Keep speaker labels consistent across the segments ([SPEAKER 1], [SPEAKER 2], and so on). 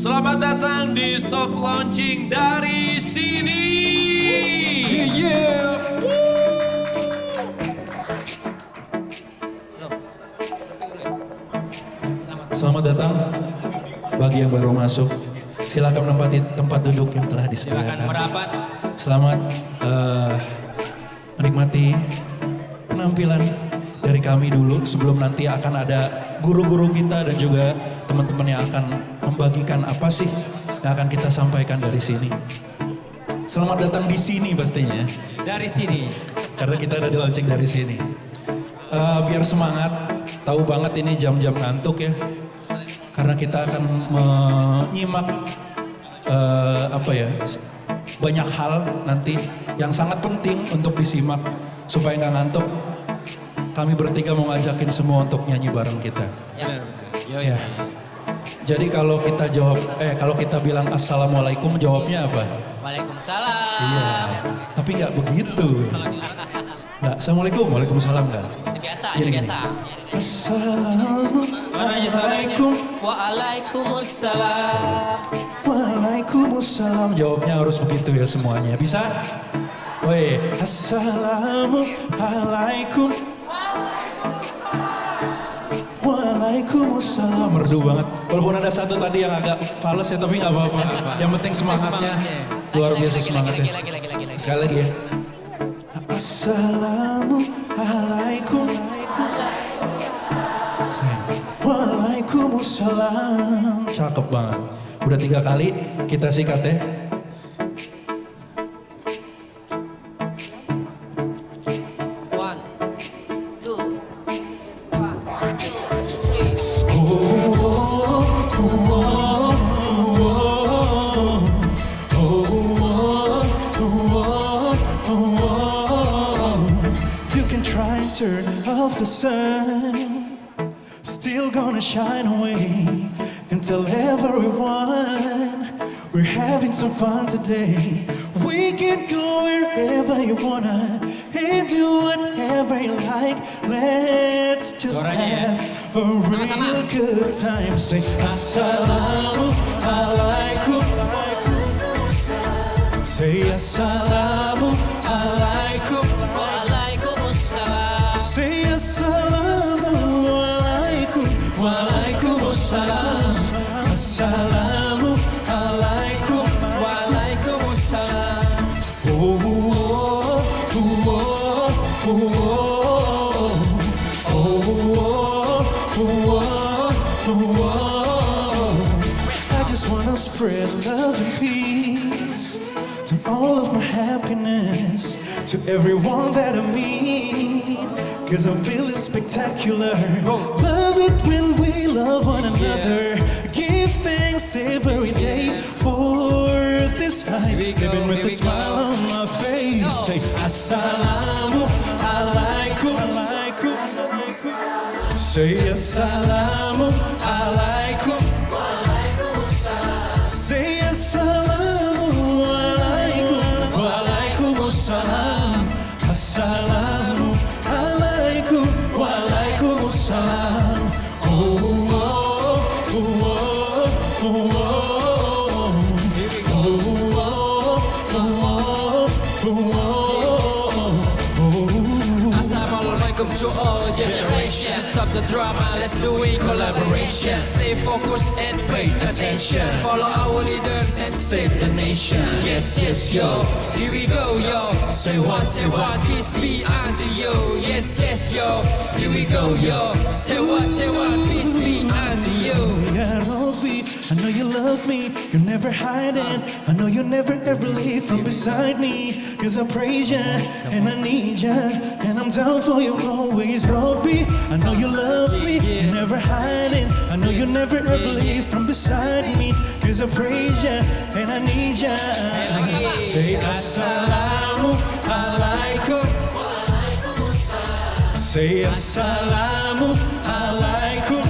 [SPEAKER 1] Selamat datang di soft launching dari sini. Yeah.
[SPEAKER 2] Selamat datang bagi yang baru masuk. Silakan menempati tempat duduk yang telah disediakan.
[SPEAKER 1] Silakan merapat.
[SPEAKER 2] Selamat menikmati penampilan dari kami dulu sebelum nanti akan ada guru-guru kita dan juga teman-teman yang akan membagikan apa sih yang akan kita sampaikan dari sini. Selamat datang di sini pastinya.
[SPEAKER 1] Dari sini.
[SPEAKER 2] Karena kita ada di launching dari sini. Biar semangat, tahu banget ini jam-jam ngantuk ya. Karena kita akan menyimak banyak hal nanti yang sangat penting untuk disimak supaya nggak ngantuk. Kami bertiga mau ngajakin semua untuk nyanyi bareng kita. Ya. Jadi kalau kita bilang assalamualaikum, jawabnya apa?
[SPEAKER 3] Waalaikumsalam.
[SPEAKER 2] Iya. Tapi nggak begitu. Nggak, assalamualaikum, waalaikumsalam nggak.
[SPEAKER 3] Biasa,
[SPEAKER 2] Gini.
[SPEAKER 3] biasa.
[SPEAKER 2] Assalamualaikum.
[SPEAKER 3] Waalaikumsalam.
[SPEAKER 2] Waalaikumsalam. Jawabnya harus begitu ya semuanya. Bisa? Woi, assalamualaikum. Waalaikumsalam. Merdu banget. Walaupun ada satu tadi yang agak fals ya, tapi nggak apa-apa. Yang penting semangatnya luar biasa semangatnya. Sekali lagi ya. Assalamualaikum. Waalaikumsalam. Cakep banget. Udah 3 kali kita sikat ya.
[SPEAKER 3] One, two, three.
[SPEAKER 2] You can try and turn off the sun, still gonna shine away and tell everyone we're having some fun today. We can go wherever you wanna and do whatever you like. Let's just have a real good time. Say assalamualaikum. Say assalamualaikum.
[SPEAKER 3] Waalaikumsalam.
[SPEAKER 2] Say assalamualaikum. Waalaikumsalam. Assalamualaikum.
[SPEAKER 3] Waalaikumsalam.
[SPEAKER 2] Oh, oh, oh, oh, oh, oh. I just wanna spread love and peace to all of my happiness, to everyone that I meet, 'cause I'm feeling spectacular. Love it when we love one another. Give thanks every day for this life, living with a smile on my face. Say assalamualaikum. Say assalamualaikum. Say assalamualaikum. Waalaikumsalam. Assalamualaikum. Waalaikumsalam. Oh, oh, oh, oh, oh,
[SPEAKER 1] Assalamualaikum to all generations. Stop the drama, let's do it collaboration. Stay focused and pay attention. Follow our leaders and save the nation. Yes, yes, yo. Here we go, yo. Say what, peace be unto you. Yes, yes, yo. Here we go, yo. Say what, peace be unto you.
[SPEAKER 2] Ya Rabbi, I know you love me, you're never hiding. I know you'll never ever leave from beside me, 'cause I praise ya and I need ya, and I'm down for you always, Rabbi. I know you love me, you're never hiding. I know you'll never ever leave from beside me, 'cause I praise ya and I need ya. Say assalamualaikum. Say assalamualaikum.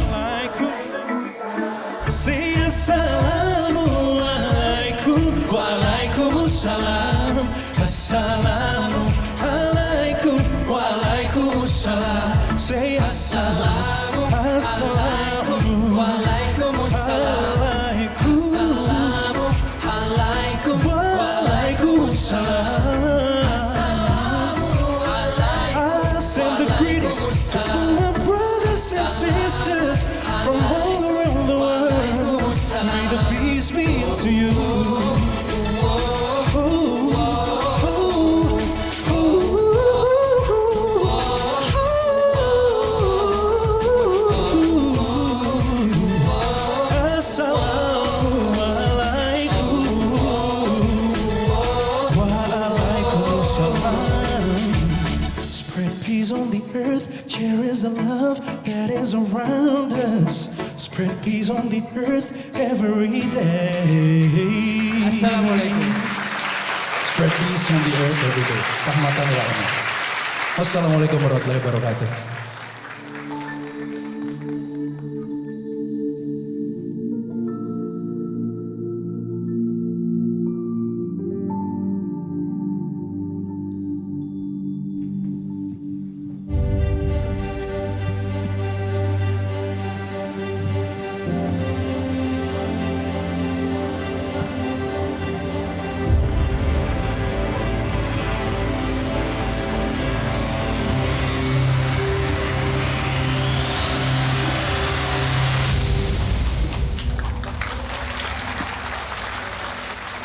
[SPEAKER 2] Say assalamualaikum. Waalaikumsalam. Assalamualaikum. Waalaikumsalam. Say assalamualaikum. Waalaikumsalam. send the greetings to all my brothers and sisters from all around the world. May the peace be to you. On the earth, cherish the love that is around us. Spread peace on the earth every day.
[SPEAKER 1] Assalamualaikum.
[SPEAKER 4] Spread peace on the earth every day. Rahmatan ya Allah. Wassalamualaikum warahmatullahi wabarakatuh.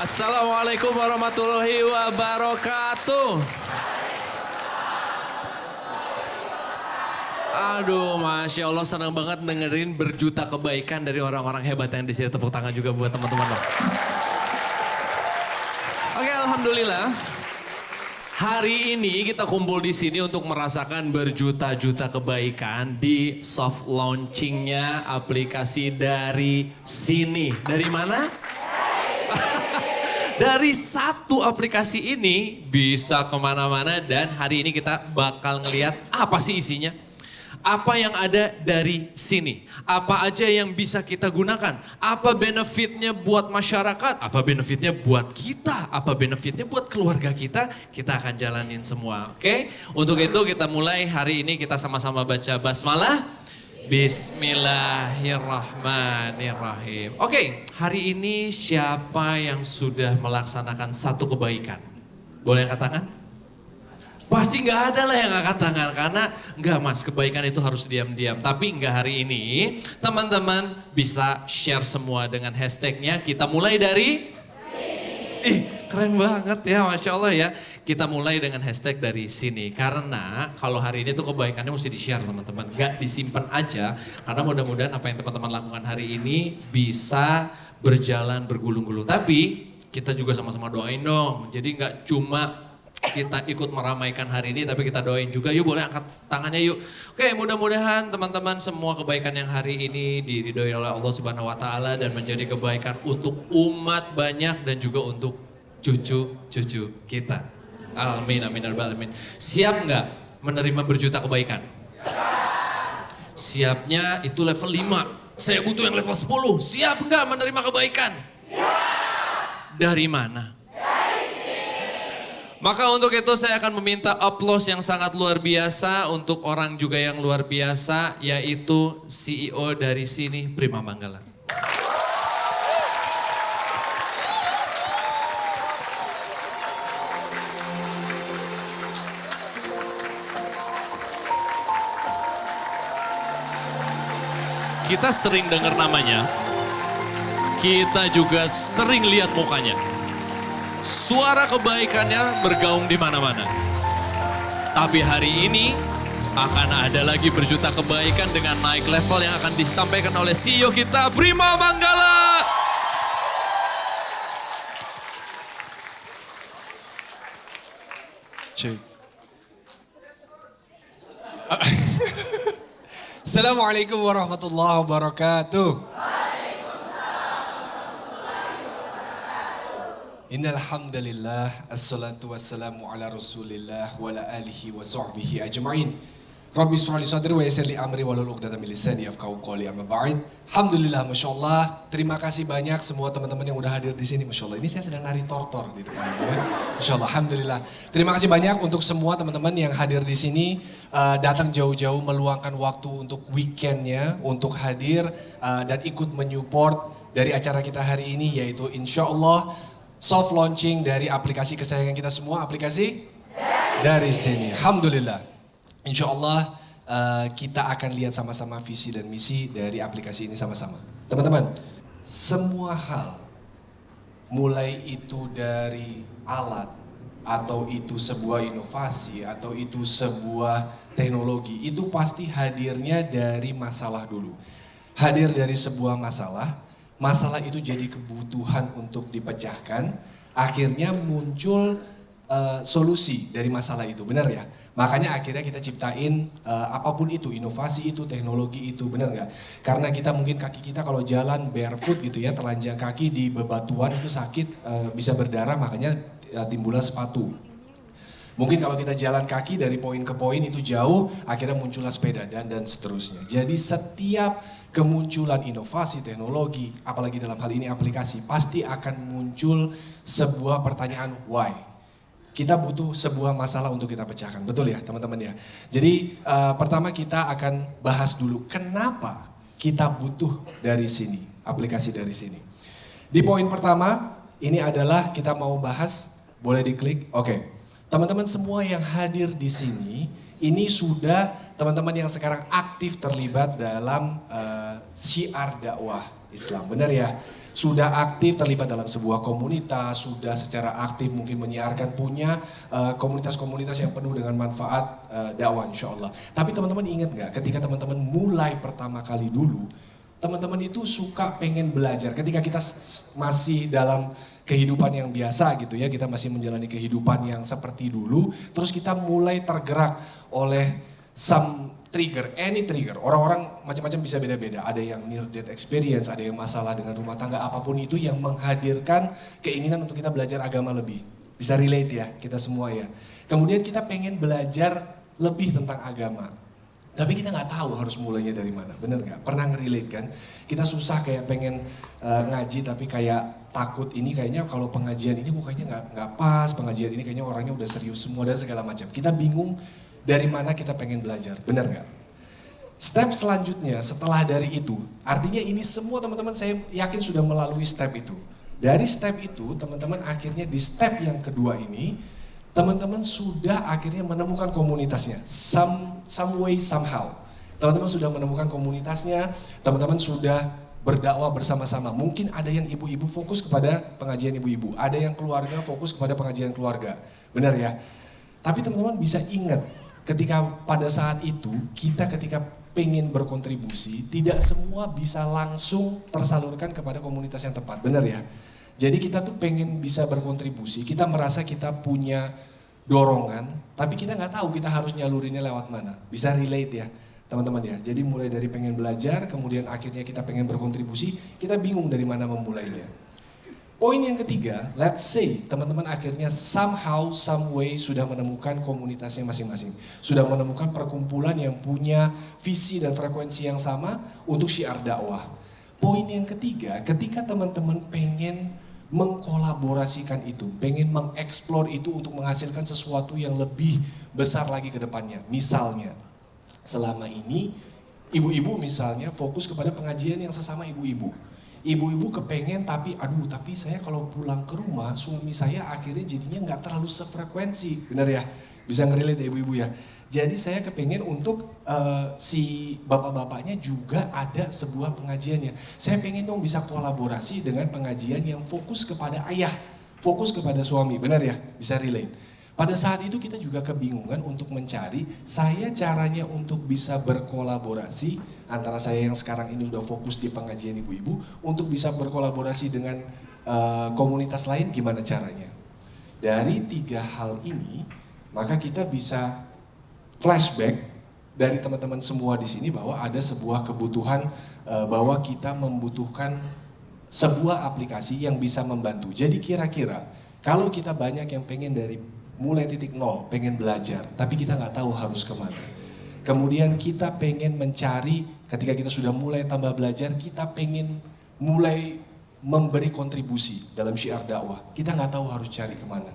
[SPEAKER 1] Assalamualaikum warahmatullahi wabarakatuh. Aduh, Masya Allah, senang banget dengerin berjuta kebaikan dari orang-orang hebat yang di sini. Tepuk tangan juga buat teman-teman. Oke, alhamdulillah. Hari ini kita kumpul di sini untuk merasakan berjuta-juta kebaikan di soft launchingnya aplikasi dari sini. Dari mana? Dari satu aplikasi ini bisa kemana-mana dan hari ini kita bakal ngeliat apa sih isinya. Apa yang ada dari sini. Apa aja yang bisa kita gunakan. Apa benefitnya buat masyarakat. Apa benefitnya buat kita. Apa benefitnya buat keluarga kita. Kita akan jalanin semua. Oke? Untuk itu kita mulai hari ini kita sama-sama baca basmalah. Bismillahirrahmanirrahim. Oke, hari ini siapa yang sudah melaksanakan satu kebaikan? Boleh angkat tangan? Pasti nggak ada lah yang angkat tangan karena nggak mas, kebaikan itu harus diam-diam. Tapi nggak hari ini, teman-teman bisa share semua dengan hashtagnya. Kita mulai dari... keren banget ya, Masya Allah ya. Kita mulai dengan hashtag dari sini. Karena kalau hari ini tuh kebaikannya mesti di-share teman-teman. Gak disimpan aja. Karena mudah-mudahan apa yang teman-teman lakukan hari ini bisa berjalan bergulung-gulung. Tapi kita juga sama-sama doain dong. Jadi gak cuma kita ikut meramaikan hari ini tapi kita doain juga. Yuk boleh angkat tangannya yuk. Oke, mudah-mudahan teman-teman semua kebaikan yang hari ini diridhoi oleh Allah Subhanahu wa taala dan menjadi kebaikan untuk umat banyak dan juga untuk cucu-cucu kita. Amin amin alamin. Siap nggak menerima berjuta kebaikan? Siapnya itu level 5. Saya butuh yang level 10. Siap nggak menerima kebaikan? Siap. Dari mana? Maka untuk itu saya akan meminta aplaus yang sangat luar biasa untuk orang juga yang luar biasa, yaitu CEO dari sini, Prima Manggala. Kita sering dengar namanya, kita juga sering lihat mukanya. Suara kebaikannya bergaung di mana-mana. Tapi hari ini akan ada lagi berjuta kebaikan dengan naik level yang akan disampaikan oleh CEO kita, Prima Manggala.
[SPEAKER 5] Cek. Assalamualaikum warahmatullahi wabarakatuh. Innal hamdalillah, assalatu wassalamu ala rasulillah wa ala alihi wa sahbihi ajma'in. Rabbi shrah li sadri wa yassir li amri wahlul 'uqdatam min lisani yafqahu qawli amma ba'd. Alhamdulillah, masyaallah. Terima kasih banyak semua teman-teman yang udah hadir di sini, masyaallah. Ini saya sedang nari tortor di depan ini ya. Masyaallah, alhamdulillah. Terima kasih banyak untuk semua teman-teman yang hadir di sini, datang jauh-jauh meluangkan waktu untuk weekendnya untuk hadir dan ikut menyupport dari acara kita hari ini, yaitu insyaallah soft launching dari aplikasi kesayangan kita semua, aplikasi dari sini. Alhamdulillah. insya Allah kita akan lihat sama-sama visi dan misi dari aplikasi ini sama-sama. Teman-teman, semua hal, mulai itu dari alat, atau itu sebuah inovasi, atau itu sebuah teknologi, itu pasti hadirnya dari masalah dulu. Hadir dari sebuah masalah itu jadi kebutuhan untuk dipecahkan, akhirnya muncul solusi dari masalah itu, benar ya? Makanya akhirnya kita ciptain apapun itu, inovasi itu, teknologi itu, benar nggak? Karena kita mungkin kaki kita kalau jalan barefoot gitu ya, telanjang kaki di bebatuan itu sakit, bisa berdarah, makanya timbullah sepatu. Mungkin kalau kita jalan kaki dari poin ke poin itu jauh, akhirnya muncullah sepeda dan seterusnya. Jadi setiap kemunculan inovasi, teknologi, apalagi dalam hal ini aplikasi, pasti akan muncul sebuah pertanyaan why. Kita butuh sebuah masalah untuk kita pecahkan, betul ya teman-teman ya. Jadi pertama kita akan bahas dulu kenapa kita butuh dari sini, aplikasi dari sini. Di poin pertama ini adalah kita mau bahas, boleh diklik, oke. Teman-teman semua yang hadir di sini, ini sudah teman-teman yang sekarang aktif terlibat dalam syiar dakwah Islam, benar ya? Sudah aktif terlibat dalam sebuah komunitas, sudah secara aktif mungkin menyiarkan, punya komunitas-komunitas yang penuh dengan manfaat dakwah insya Allah. Tapi teman-teman ingat nggak ketika teman-teman mulai pertama kali dulu, teman-teman itu suka pengen belajar. Ketika kita masih dalam kehidupan yang biasa gitu ya, kita masih menjalani kehidupan yang seperti dulu, terus kita mulai tergerak oleh some trigger, any trigger. Orang-orang macam-macam bisa beda-beda. Ada yang near death experience, ada yang masalah dengan rumah tangga, apapun itu yang menghadirkan keinginan untuk kita belajar agama lebih. Bisa relate ya, kita semua ya. Kemudian kita pengen belajar lebih tentang agama. Tapi kita nggak tahu harus mulainya dari mana, bener nggak? Pernah nge-relate kan? Kita susah kayak pengen ngaji tapi kayak takut ini kayaknya kalau pengajian ini mukanya nggak pas, pengajian ini kayaknya orangnya udah serius semua dan segala macam. Kita bingung dari mana kita pengen belajar, bener nggak? Step selanjutnya setelah dari itu, artinya ini semua teman-teman saya yakin sudah melalui step itu. Dari step itu teman-teman akhirnya di step yang kedua ini, teman-teman sudah akhirnya menemukan komunitasnya, some way somehow. Teman-teman sudah menemukan komunitasnya, teman-teman sudah berdakwah bersama-sama. Mungkin ada yang ibu-ibu fokus kepada pengajian ibu-ibu, ada yang keluarga fokus kepada pengajian keluarga, benar ya? Tapi teman-teman bisa ingat, ketika pada saat itu kita ketika pengen berkontribusi, tidak semua bisa langsung tersalurkan kepada komunitas yang tepat, benar ya? Jadi kita tuh pengen bisa berkontribusi, kita merasa kita punya dorongan, tapi kita nggak tahu kita harus nyalurinnya lewat mana. Bisa relate ya teman-teman ya. Jadi mulai dari pengen belajar, kemudian akhirnya kita pengen berkontribusi, kita bingung dari mana memulainya. Poin yang ketiga, let's say teman-teman akhirnya somehow, some way sudah menemukan komunitasnya masing-masing. Sudah menemukan perkumpulan yang punya visi dan frekuensi yang sama untuk syiar dakwah. Poin yang ketiga, ketika teman-teman pengen mengkolaborasikan itu, pengen mengeksplor itu untuk menghasilkan sesuatu yang lebih besar lagi ke depannya. Misalnya, selama ini ibu-ibu misalnya fokus kepada pengajian yang sesama ibu-ibu. Ibu-ibu kepengen tapi saya kalau pulang ke rumah suami saya akhirnya jadinya nggak terlalu sefrekuensi, benar ya? Bisa ngerelate ya ibu-ibu ya. Jadi saya kepengen untuk si bapak-bapaknya juga ada sebuah pengajiannya. Saya pengen dong bisa kolaborasi dengan pengajian yang fokus kepada ayah, fokus kepada suami, benar ya? Bisa relate. Pada saat itu kita juga kebingungan untuk mencari saya caranya untuk bisa berkolaborasi antara saya yang sekarang ini udah fokus di pengajian ibu-ibu untuk bisa berkolaborasi dengan komunitas lain, gimana caranya. Dari tiga hal ini maka kita bisa flashback dari teman-teman semua di sini bahwa ada sebuah kebutuhan bahwa kita membutuhkan sebuah aplikasi yang bisa membantu. Jadi kira-kira kalau kita banyak yang pengen dari mulai titik nol, pengen belajar, tapi kita nggak tahu harus kemana. Kemudian kita pengen mencari, ketika kita sudah mulai tambah belajar, kita pengen mulai memberi kontribusi dalam syiar dakwah. Kita nggak tahu harus cari kemana.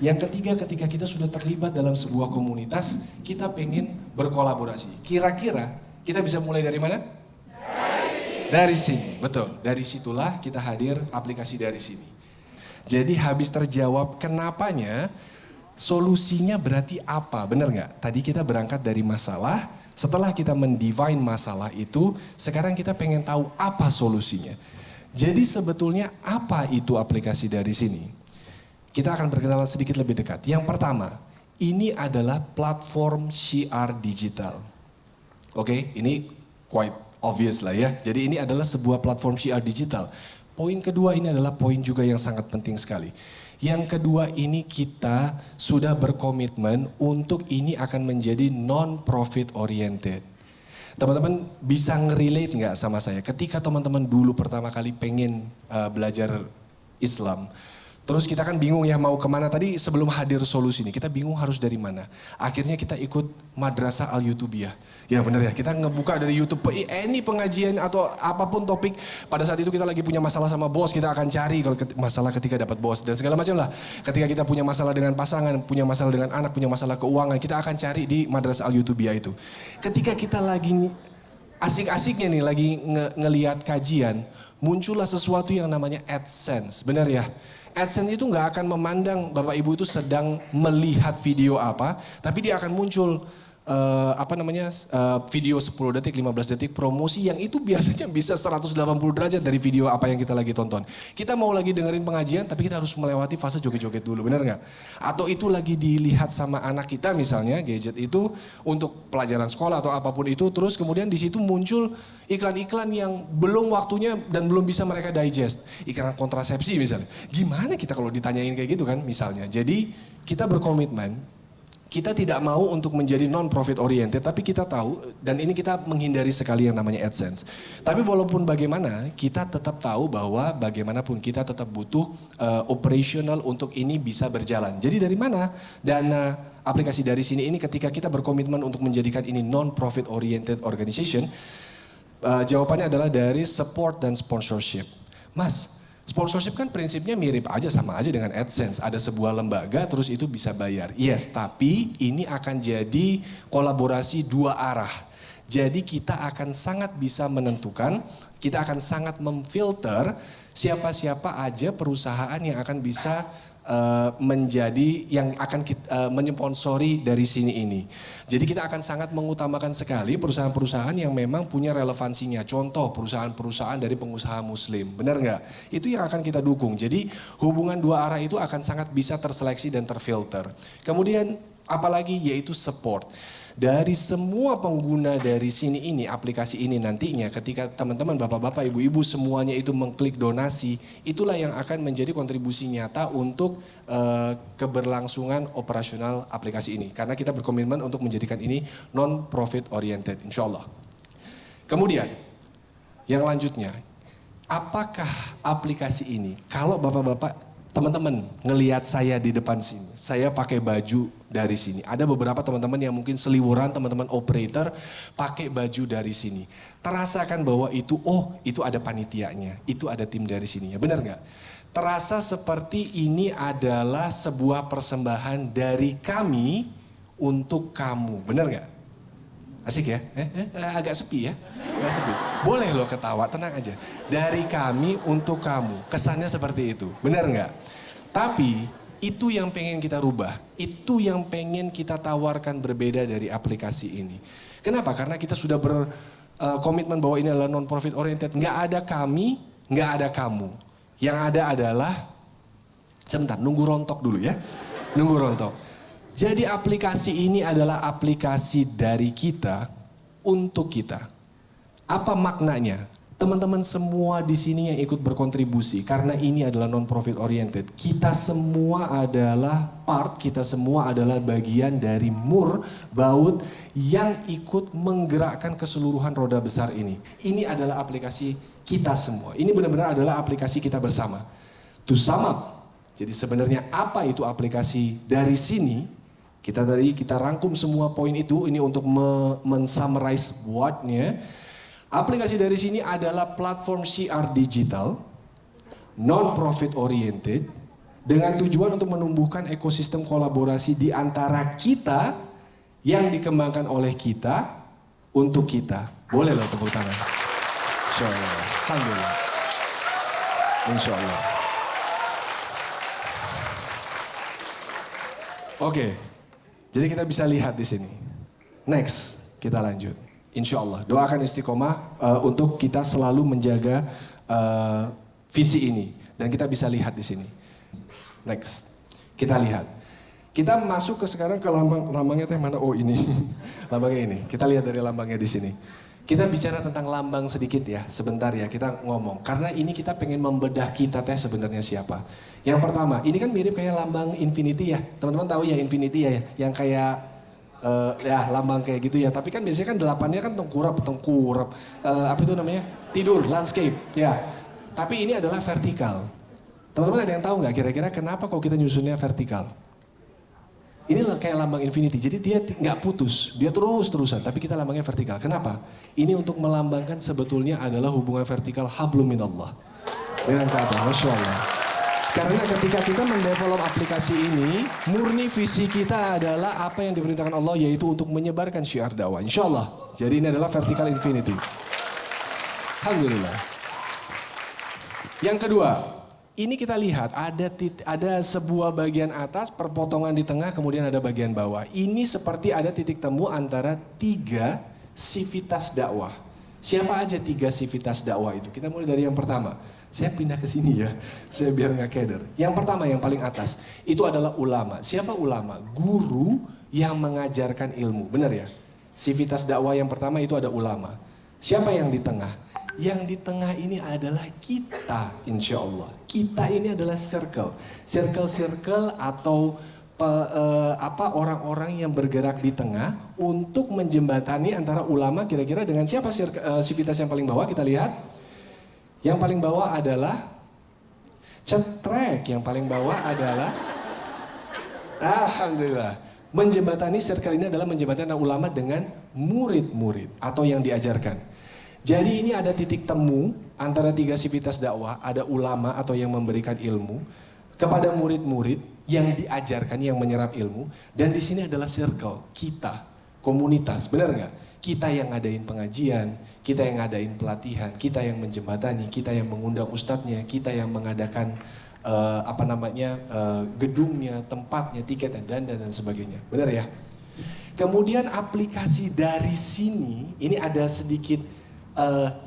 [SPEAKER 5] Yang ketiga, ketika kita sudah terlibat dalam sebuah komunitas, kita pengen berkolaborasi. Kira-kira kita bisa mulai dari mana? Dari sini, betul. Dari situlah kita hadir aplikasi dari sini. Jadi habis terjawab kenapanya, Solusinya berarti apa? Benar nggak? Tadi kita berangkat dari masalah, setelah kita mendefine masalah itu, sekarang kita pengen tahu apa solusinya. Jadi sebetulnya apa itu aplikasi dari sini? Kita akan berkenalan sedikit lebih dekat. Yang pertama, ini adalah platform syiar digital. Oke, ini quite obvious lah ya. Jadi ini adalah sebuah platform syiar digital. Poin kedua ini adalah poin juga yang sangat penting sekali. Yang kedua ini kita sudah berkomitmen untuk ini akan menjadi non-profit oriented. Teman-teman bisa ngerelate nggak sama saya? Ketika teman-teman dulu pertama kali pengen belajar Islam, terus kita kan bingung ya mau kemana. Tadi sebelum hadir solusi ini, kita bingung harus dari mana. Akhirnya kita ikut Madrasah Al-Yutubiyah. Ya benar ya, kita ngebuka dari YouTube. Ini pengajian atau apapun topik. Pada saat itu kita lagi punya masalah sama bos, kita akan cari kalau masalah ketika dapat bos. Dan segala macam lah. Ketika kita punya masalah dengan pasangan, punya masalah dengan anak, punya masalah keuangan, kita akan cari di Madrasah Al-Yutubiyah itu. Ketika kita lagi asik-asiknya nih, lagi ngelihat kajian, muncullah sesuatu yang namanya AdSense. Benar ya? AdSense itu nggak akan memandang Bapak Ibu itu sedang melihat video apa, tapi dia akan muncul video 10 detik, 15 detik promosi yang itu biasanya bisa 180 derajat dari video apa yang kita lagi tonton. Kita mau lagi dengerin pengajian tapi kita harus melewati fase joget-joget dulu, benar nggak? Atau itu lagi dilihat sama anak kita misalnya, gadget itu untuk pelajaran sekolah atau apapun itu, terus kemudian di situ muncul iklan-iklan yang belum waktunya dan belum bisa mereka digest. Iklan kontrasepsi misalnya. Gimana kita kalau ditanyain kayak gitu kan misalnya. Jadi kita berkomitmen, kita tidak mau untuk menjadi non-profit oriented, tapi kita tahu, dan ini kita menghindari sekali yang namanya AdSense. Tapi walaupun bagaimana, kita tetap tahu bahwa bagaimanapun kita tetap butuh operational untuk ini bisa berjalan. Jadi dari mana dana aplikasi dari sini ini ketika kita berkomitmen untuk menjadikan ini non-profit oriented organization, jawabannya adalah dari support dan sponsorship. Mas, sponsorship kan prinsipnya mirip aja, sama aja dengan AdSense. Ada sebuah lembaga terus itu bisa bayar. Yes, tapi ini akan jadi kolaborasi dua arah. Jadi kita akan sangat bisa menentukan, kita akan sangat memfilter siapa-siapa aja perusahaan yang akan bisa menjadi yang akan menyponsori dari sini ini. Jadi kita akan sangat mengutamakan sekali perusahaan-perusahaan yang memang punya relevansinya. Contoh perusahaan-perusahaan dari pengusaha muslim, benar nggak? Itu yang akan kita dukung. Jadi hubungan dua arah itu akan sangat bisa terseleksi dan terfilter. Kemudian apalagi yaitu support. Dari semua pengguna dari sini ini, aplikasi ini nantinya ketika teman-teman, bapak-bapak, ibu-ibu semuanya itu mengklik donasi, itulah yang akan menjadi kontribusi nyata untuk keberlangsungan operasional aplikasi ini. Karena kita berkomitmen untuk menjadikan ini non-profit oriented, insya Allah. Kemudian, yang lanjutnya, apakah aplikasi ini, kalau bapak-bapak, teman-teman ngelihat saya di depan sini, saya pakai baju dari sini. Ada beberapa teman-teman yang mungkin seliwuran, teman-teman operator pakai baju dari sini. Terasakan bahwa itu, oh itu ada panitianya, itu ada tim dari sininya, benar nggak? Terasa seperti ini adalah sebuah persembahan dari kami untuk kamu, benar nggak? Asik ya? Agak sepi ya? Agak sepi. Boleh loh ketawa, tenang aja. Dari kami untuk kamu. Kesannya seperti itu. Benar nggak? Tapi itu yang pengen kita rubah. Itu yang pengen kita tawarkan berbeda dari aplikasi ini. Kenapa? Karena kita sudah berkomitmen bahwa ini adalah non-profit oriented. Nggak ada kami, nggak ada kamu. Yang ada adalah, sebentar, nunggu rontok dulu ya. Nunggu rontok. Jadi aplikasi ini adalah aplikasi dari kita untuk kita. Apa maknanya? Teman-teman semua di sini yang ikut berkontribusi karena ini adalah non-profit oriented. Kita semua adalah part, kita semua adalah bagian dari mur baut yang ikut menggerakkan keseluruhan roda besar ini. Ini adalah aplikasi kita semua. Ini benar-benar adalah aplikasi kita bersama. To sum up, jadi sebenarnya apa itu aplikasi dari sini? Kita rangkum semua poin itu ini untuk men-summarize what-nya. Aplikasi dari sini adalah platform syiar digital, non-profit oriented, dengan tujuan untuk menumbuhkan ekosistem kolaborasi di antara kita yang dikembangkan oleh kita untuk kita. Boleh loh tepuk tangan. Insya Allah. Alhamdulillah. Insya Allah. Oke, jadi kita bisa lihat di sini. Next, kita lanjut. Insya Allah, doakan istiqomah untuk kita selalu menjaga visi ini. Dan kita bisa lihat di sini. Next, kita lihat. Kita masuk sekarang ke lambangnya teh mana? Oh ini, lambangnya ini. Kita lihat dari lambangnya di sini. Kita bicara tentang lambang sedikit ya, sebentar ya kita ngomong. Karena ini kita pengen membedah kita teh sebenarnya siapa. Yang pertama, ini kan mirip kayak lambang infinity ya. Teman-teman tahu ya infinity ya, yang kayak ya lambang kayak gitu ya. Tapi kan biasanya kan delapannya kan tengkurap. Apa itu namanya? Tidur, landscape ya. Tapi ini adalah vertikal. Teman-teman ada yang tahu nggak kira-kira kenapa kok kita nyusunnya vertikal? Ini kayak lambang infinity, jadi dia nggak putus, dia terus-terusan, tapi kita lambangnya vertikal. Kenapa? Ini untuk melambangkan sebetulnya adalah hubungan vertikal hablum minallah. Dengan kata, Masya Allah. Karena ketika kita mendevelop aplikasi ini, murni visi kita adalah apa yang diperintahkan Allah, yaitu untuk menyebarkan syiar dakwah. Insya Allah. Jadi ini adalah vertikal infinity. Alhamdulillah. Yang kedua, ini kita lihat ada sebuah bagian atas, perpotongan di tengah, kemudian ada bagian bawah. Ini seperti ada titik temu antara 3 sivitas dakwah. Siapa aja 3 sivitas dakwah itu? Kita mulai dari yang pertama. Saya pindah ke sini ya, saya biar nggak keder. Yang pertama yang paling atas, itu adalah ulama. Siapa ulama? Guru yang mengajarkan ilmu, benar ya? Sivitas dakwah yang pertama itu ada ulama. Siapa yang di tengah? Yang di tengah ini adalah kita, insya Allah. Kita ini adalah circle atau orang-orang yang bergerak di tengah untuk menjembatani antara ulama kira-kira dengan siapa sivitas yang paling bawah kita lihat. Yang paling bawah adalah cetrek, yang paling bawah adalah alhamdulillah. Menjembatani circle ini adalah menjembatani ulama dengan murid-murid atau yang diajarkan. Jadi ini ada titik temu antara 3 sivitas dakwah, ada ulama atau yang memberikan ilmu kepada murid-murid yang diajarkan, yang menyerap ilmu, dan di sini adalah circle kita, komunitas, benar nggak? Kita yang ngadain pengajian, kita yang ngadain pelatihan, kita yang menjembatani, kita yang mengundang ustadznya, kita yang mengadakan gedungnya, tempatnya, tiketnya, dan sebagainya, benar ya? Kemudian aplikasi dari sini, ini ada sedikit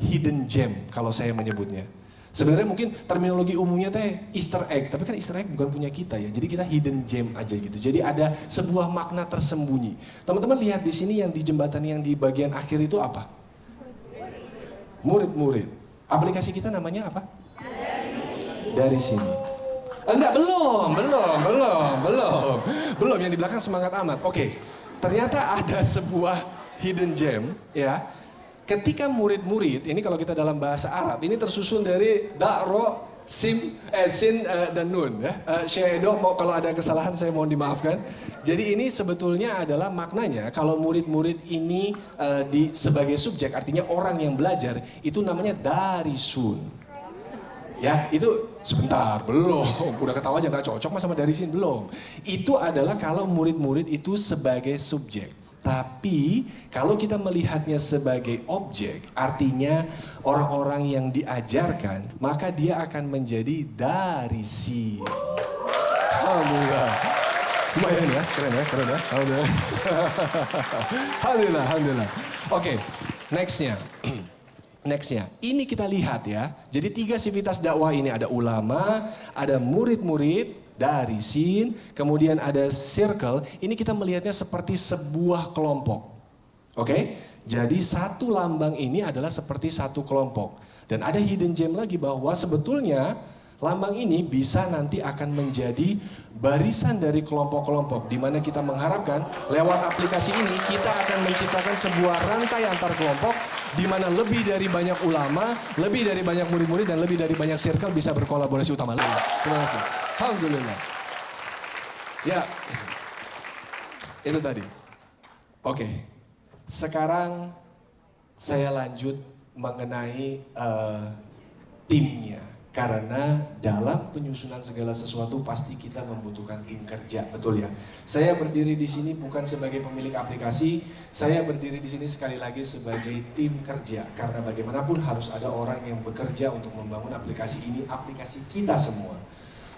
[SPEAKER 5] hidden gem kalau saya menyebutnya. Sebenarnya mungkin terminologi umumnya teh Easter egg, tapi kan Easter egg bukan punya kita ya. Jadi kita hidden gem aja gitu. Jadi ada sebuah makna tersembunyi. Teman-teman lihat di sini yang di jembatan yang di bagian akhir itu apa? Murid-murid. Aplikasi kita namanya apa? Dari sini. Enggak, belum. Yang di belakang semangat amat. Oke. Ternyata ada sebuah hidden gem ya. Ketika murid-murid, ini kalau kita dalam bahasa Arab, ini tersusun dari da, ro, sin dan nun. Ya. Syekh Edo, kalau ada kesalahan saya mohon dimaafkan. Jadi ini sebetulnya adalah maknanya, kalau murid-murid ini sebagai subjek, artinya orang yang belajar, itu namanya darisun. Ya, itu sebentar, belum. Udah ketawa aja nggak cocok mas sama darisin, belum. Itu adalah kalau murid-murid itu sebagai subjek. Tapi kalau kita melihatnya sebagai objek, artinya orang-orang yang diajarkan, maka dia akan menjadi darisi. Alhamdulillah. Lumayan ya, keren ya. Alhamdulillah. Alhamdulillah. Oke, nextnya. Ini kita lihat ya. Jadi 3 sivitas dakwah ini ada ulama, ada murid-murid, darisin, kemudian ada circle. Ini kita melihatnya seperti sebuah kelompok. Oke? Jadi satu lambang ini adalah seperti satu kelompok. Dan ada hidden gem lagi bahwa sebetulnya lambang ini bisa nanti akan menjadi barisan dari kelompok-kelompok, di mana kita mengharapkan lewat aplikasi ini kita akan menciptakan sebuah rantai antar kelompok di mana lebih dari banyak ulama, lebih dari banyak murid-murid, dan lebih dari banyak circle bisa berkolaborasi utama lagi. Terima kasih. Alhamdulillah. Ya, itu tadi. Oke, sekarang saya lanjut mengenai timnya. Karena dalam penyusunan segala sesuatu pasti kita membutuhkan tim kerja, betul ya? Saya berdiri di sini bukan sebagai pemilik aplikasi, saya berdiri di sini sekali lagi sebagai tim kerja. Karena bagaimanapun harus ada orang yang bekerja untuk membangun aplikasi ini, aplikasi kita semua.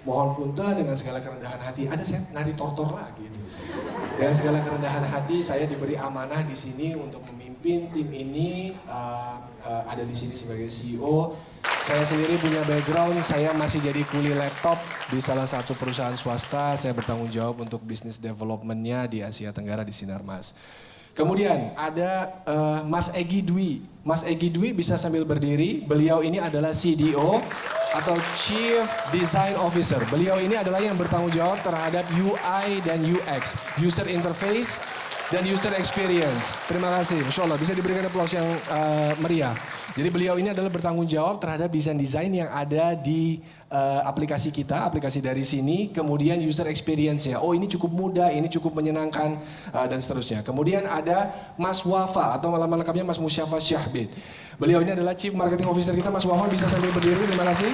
[SPEAKER 5] mohon punten dengan segala kerendahan hati. Ada saya nari tortor lagi gitu. Dengan segala kerendahan hati saya diberi amanah di sini untuk memimpin tim ini, ada di sini sebagai CEO. Saya sendiri punya background, saya masih jadi kuli laptop di salah satu perusahaan swasta. Saya bertanggung jawab untuk bisnis development-nya di Asia Tenggara di Sinarmas. Kemudian ada Mas Egy Dwi. Mas Egy Dwi bisa sambil berdiri. Beliau ini adalah CDO atau Chief Design Officer. Beliau ini adalah yang bertanggung jawab terhadap UI dan UX, User Interface dan User Experience. Terima kasih, Masya Allah. Bisa diberikan aplaus yang meriah. Jadi beliau ini adalah bertanggung jawab terhadap desain-desain yang ada di aplikasi kita, aplikasi dari sini. Kemudian user experience-nya. Oh, ini cukup mudah, ini cukup menyenangkan, dan seterusnya. Kemudian ada Mas Wafa atau nama lengkapnya Mas Musyafa Syahbid. Beliau ini adalah Chief Marketing Officer kita. Mas Wafa bisa sambil berdiri, terima kasih.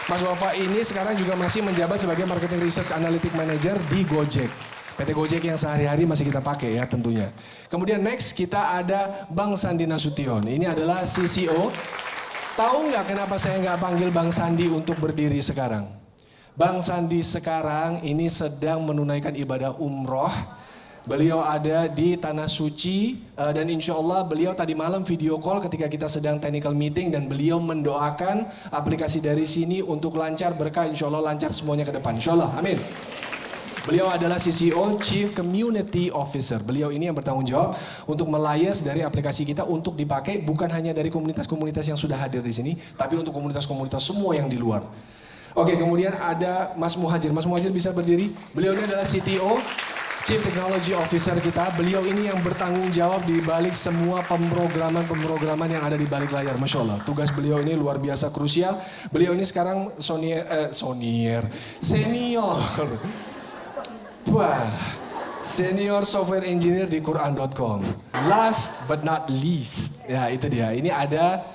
[SPEAKER 5] Mas Wafa ini sekarang juga masih menjabat sebagai Marketing Research Analytic Manager di Gojek. PT Gojek yang sehari-hari masih kita pakai ya tentunya. Kemudian next kita ada Bang Sandi Nasution. Ini adalah CCO. Tahu nggak kenapa saya nggak panggil Bang Sandi untuk berdiri sekarang? Bang Sandi sekarang ini sedang menunaikan ibadah umroh. Beliau ada di Tanah Suci dan insya Allah beliau tadi malam video call ketika kita sedang technical meeting dan beliau mendoakan aplikasi dari sini untuk lancar berkah, insya Allah lancar semuanya ke depan. Insya Allah, amin. Beliau adalah CCO, Chief Community Officer. Beliau ini yang bertanggung jawab untuk melayas dari aplikasi kita untuk dipakai bukan hanya dari komunitas-komunitas yang sudah hadir di sini, tapi untuk komunitas-komunitas semua yang di luar. Oke, kemudian ada Mas Muhajir. Mas Muhajir bisa berdiri. Beliau ini adalah CTO, Chief Technology Officer kita. Beliau ini yang bertanggung jawab di balik semua pemrograman yang ada di balik layar. Masya Allah, tugas beliau ini luar biasa krusial. Beliau ini sekarang senior. Wah, Senior Software Engineer di Quran.com. Last but not least, ya itu dia. Ini ada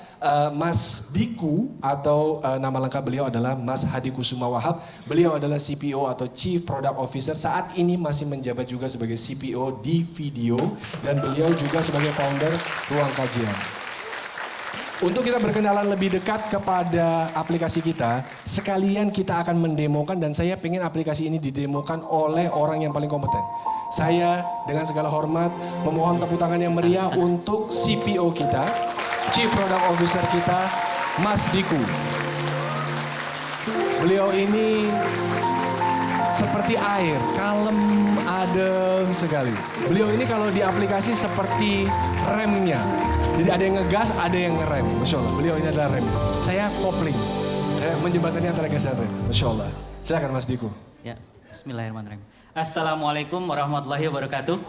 [SPEAKER 5] Mas Diku atau nama lengkap beliau adalah Mas Hadi Kusuma Wahab. Beliau adalah CPO atau Chief Product Officer. Saat ini masih menjabat juga sebagai CPO di Video dan beliau juga sebagai founder Ruang Kajian. Untuk kita berkenalan lebih dekat kepada aplikasi kita, sekalian kita akan mendemokan dan saya pengen aplikasi ini didemokan oleh orang yang paling kompeten. Saya dengan segala hormat memohon tepuk tangan yang meriah untuk CPO kita, Chief Product Officer kita, Mas Diku. Beliau ini seperti air, kalem, adem sekali. Beliau ini kalau di aplikasi seperti remnya. Jadi ada yang ngegas, ada yang ngerem. Masya Allah, beliau ini adalah rem. Saya kopling, menjembatani antara gas dan rem. Masya Allah. Silakan Mas Diku.
[SPEAKER 6] Ya, bismillahirrahmanirrahim. Assalamualaikum warahmatullahi wabarakatuh.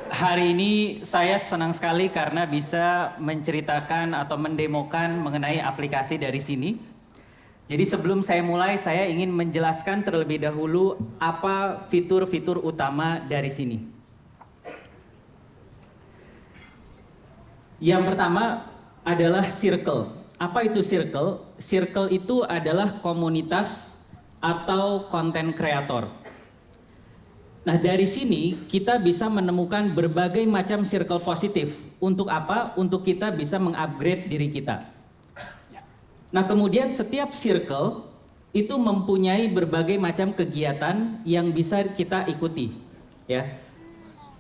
[SPEAKER 6] Hari ini saya senang sekali karena bisa menceritakan atau mendemokan mengenai aplikasi dari sini. Jadi sebelum saya mulai, saya ingin menjelaskan terlebih dahulu apa fitur-fitur utama dari sini. Yang pertama adalah circle. Apa itu circle? Circle itu adalah komunitas atau content creator. Nah, dari sini kita bisa menemukan berbagai macam circle positif. Untuk apa? Untuk kita bisa mengupgrade diri kita. Nah, kemudian setiap circle itu mempunyai berbagai macam kegiatan yang bisa kita ikuti, ya.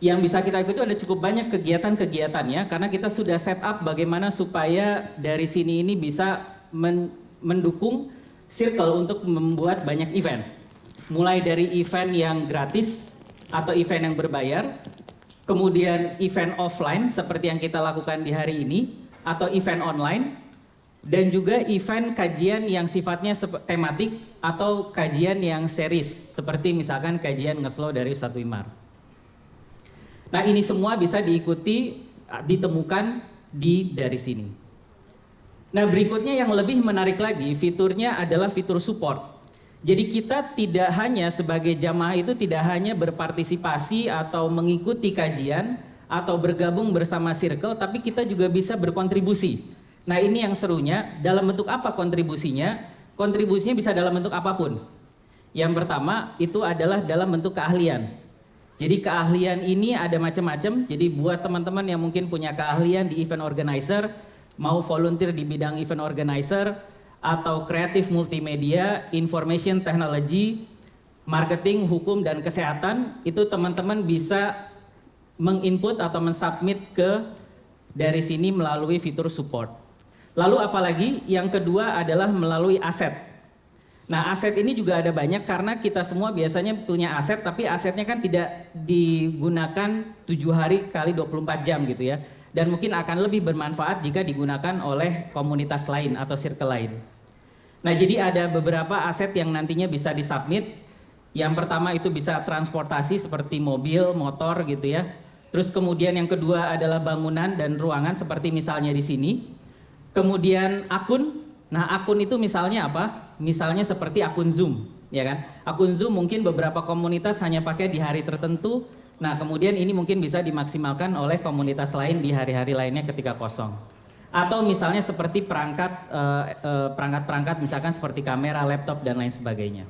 [SPEAKER 6] Yang bisa kita ikuti ada cukup banyak kegiatan-kegiatannya karena kita sudah set up bagaimana supaya dari sini ini bisa mendukung circle untuk membuat banyak event. Mulai dari event yang gratis atau event yang berbayar, kemudian event offline seperti yang kita lakukan di hari ini atau event online, dan juga event kajian yang sifatnya tematik atau kajian yang series seperti misalkan kajian ngeslow dari Ustadz Wimar. Nah, ini semua bisa diikuti, ditemukan dari sini. Nah, berikutnya yang lebih menarik lagi, fiturnya adalah fitur support. Jadi kita tidak hanya sebagai jamaah itu tidak hanya berpartisipasi atau mengikuti kajian atau bergabung bersama circle, tapi kita juga bisa berkontribusi. Nah, ini yang serunya, dalam bentuk apa kontribusinya? Kontribusinya bisa dalam bentuk apapun. Yang pertama itu adalah dalam bentuk keahlian. Jadi keahlian ini ada macam-macam. Jadi buat teman-teman yang mungkin punya keahlian di event organizer, mau volunteer di bidang event organizer, atau kreatif multimedia, information technology, marketing, hukum, dan kesehatan, itu teman-teman bisa menginput atau mensubmit ke dari sini melalui fitur support. Lalu apalagi yang kedua adalah melalui aset. Nah, aset ini juga ada banyak karena kita semua biasanya punya aset, tapi asetnya kan tidak digunakan 7 hari kali 24 jam gitu ya. Dan mungkin akan lebih bermanfaat jika digunakan oleh komunitas lain atau circle lain. Nah, jadi ada beberapa aset yang nantinya bisa disubmit. Yang pertama itu bisa transportasi seperti mobil, motor gitu ya. Terus kemudian yang kedua adalah bangunan dan ruangan seperti misalnya di sini. Kemudian akun. Nah, akun itu misalnya apa? Misalnya seperti akun Zoom, ya kan? Akun Zoom mungkin beberapa komunitas hanya pakai di hari tertentu. Nah, kemudian ini mungkin bisa dimaksimalkan oleh komunitas lain di hari-hari lainnya ketika kosong. Atau misalnya seperti perangkat-perangkat misalkan seperti kamera, laptop dan lain sebagainya.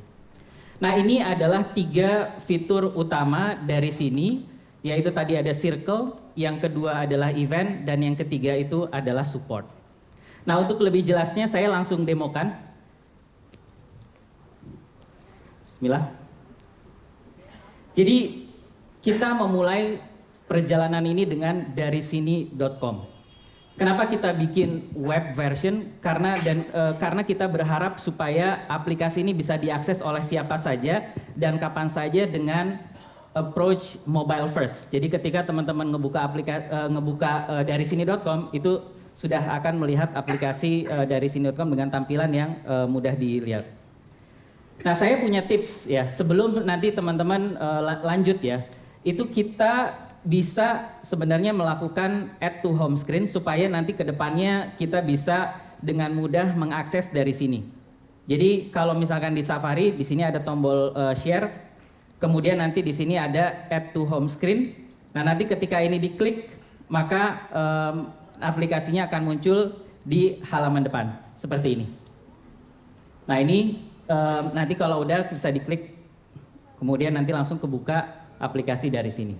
[SPEAKER 6] Nah, ini adalah 3 fitur utama dari sini, yaitu tadi ada circle, yang kedua adalah event, dan yang ketiga itu adalah support. Nah, untuk lebih jelasnya saya langsung demokan. Bismillah. Jadi kita memulai perjalanan ini dengan dari sini.com. Kenapa kita bikin web version? Karena kita berharap supaya aplikasi ini bisa diakses oleh siapa saja dan kapan saja dengan approach mobile first. Jadi ketika teman-teman ngebuka dari sini.com itu sudah akan melihat aplikasi dari sini.com dengan tampilan yang mudah dilihat. Nah, saya punya tips ya sebelum nanti teman-teman lanjut ya. Itu kita bisa sebenarnya melakukan add to home screen supaya nanti ke depannya kita bisa dengan mudah mengakses dari sini. Jadi kalau misalkan di Safari di sini ada tombol share, kemudian nanti di sini ada add to home screen. Nah, nanti ketika ini diklik maka aplikasinya akan muncul di halaman depan seperti ini. Nah, ini nanti kalau udah bisa diklik, kemudian nanti langsung kebuka aplikasi dari sini.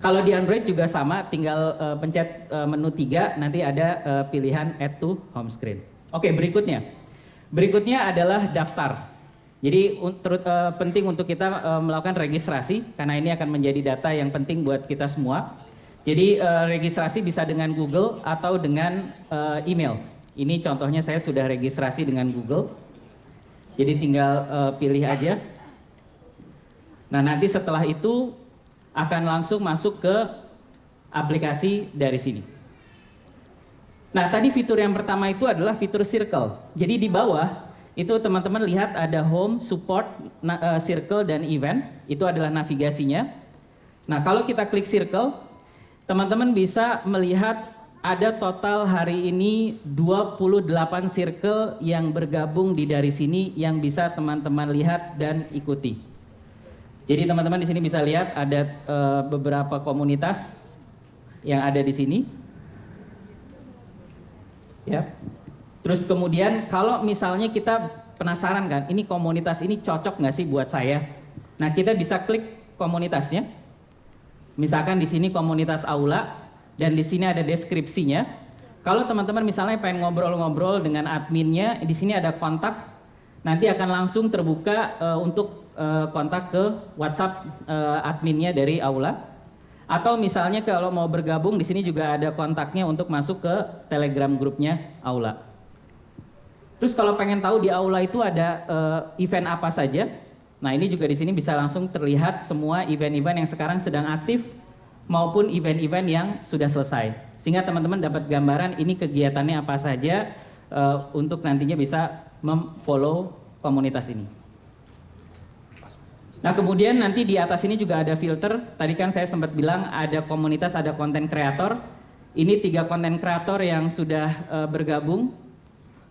[SPEAKER 6] Kalau di Android juga sama, tinggal pencet menu 3, nanti ada pilihan add to home screen. Oke, berikutnya. Berikutnya adalah daftar. Jadi penting untuk kita melakukan registrasi, karena ini akan menjadi data yang penting buat kita semua. Jadi registrasi bisa dengan Google atau dengan email. Ini contohnya saya sudah registrasi dengan Google. Jadi tinggal pilih aja. Nah, nanti setelah itu akan langsung masuk ke aplikasi dari sini. Nah, tadi fitur yang pertama itu adalah fitur circle. Jadi di bawah itu teman-teman lihat ada home, support, circle, dan event. Itu adalah navigasinya. Nah, kalau kita klik circle, teman-teman bisa melihat ada total hari ini 28 circle yang bergabung di dari sini yang bisa teman-teman lihat dan ikuti. Jadi teman-teman di sini bisa lihat ada beberapa komunitas yang ada di sini. Ya. Terus kemudian kalau misalnya kita penasaran kan, ini komunitas ini cocok nggak sih buat saya? Nah, kita bisa klik komunitasnya. Misalkan di sini komunitas aula dan di sini ada deskripsinya. Kalau teman-teman misalnya pengen ngobrol-ngobrol dengan adminnya, di sini ada kontak. Nanti akan langsung terbuka untuk kontak ke WhatsApp adminnya dari aula. Atau misalnya kalau mau bergabung di sini juga ada kontaknya untuk masuk ke Telegram grupnya aula. Terus kalau pengen tahu di aula itu ada event apa saja, nah ini juga di sini bisa langsung terlihat semua event-event yang sekarang sedang aktif maupun event-event yang sudah selesai. Sehingga teman-teman dapat gambaran ini kegiatannya apa saja untuk nantinya bisa memfollow komunitas ini. Nah, kemudian nanti di atas ini juga ada filter. Tadi kan saya sempat bilang ada komunitas, ada konten kreator. Ini 3 konten kreator yang sudah bergabung.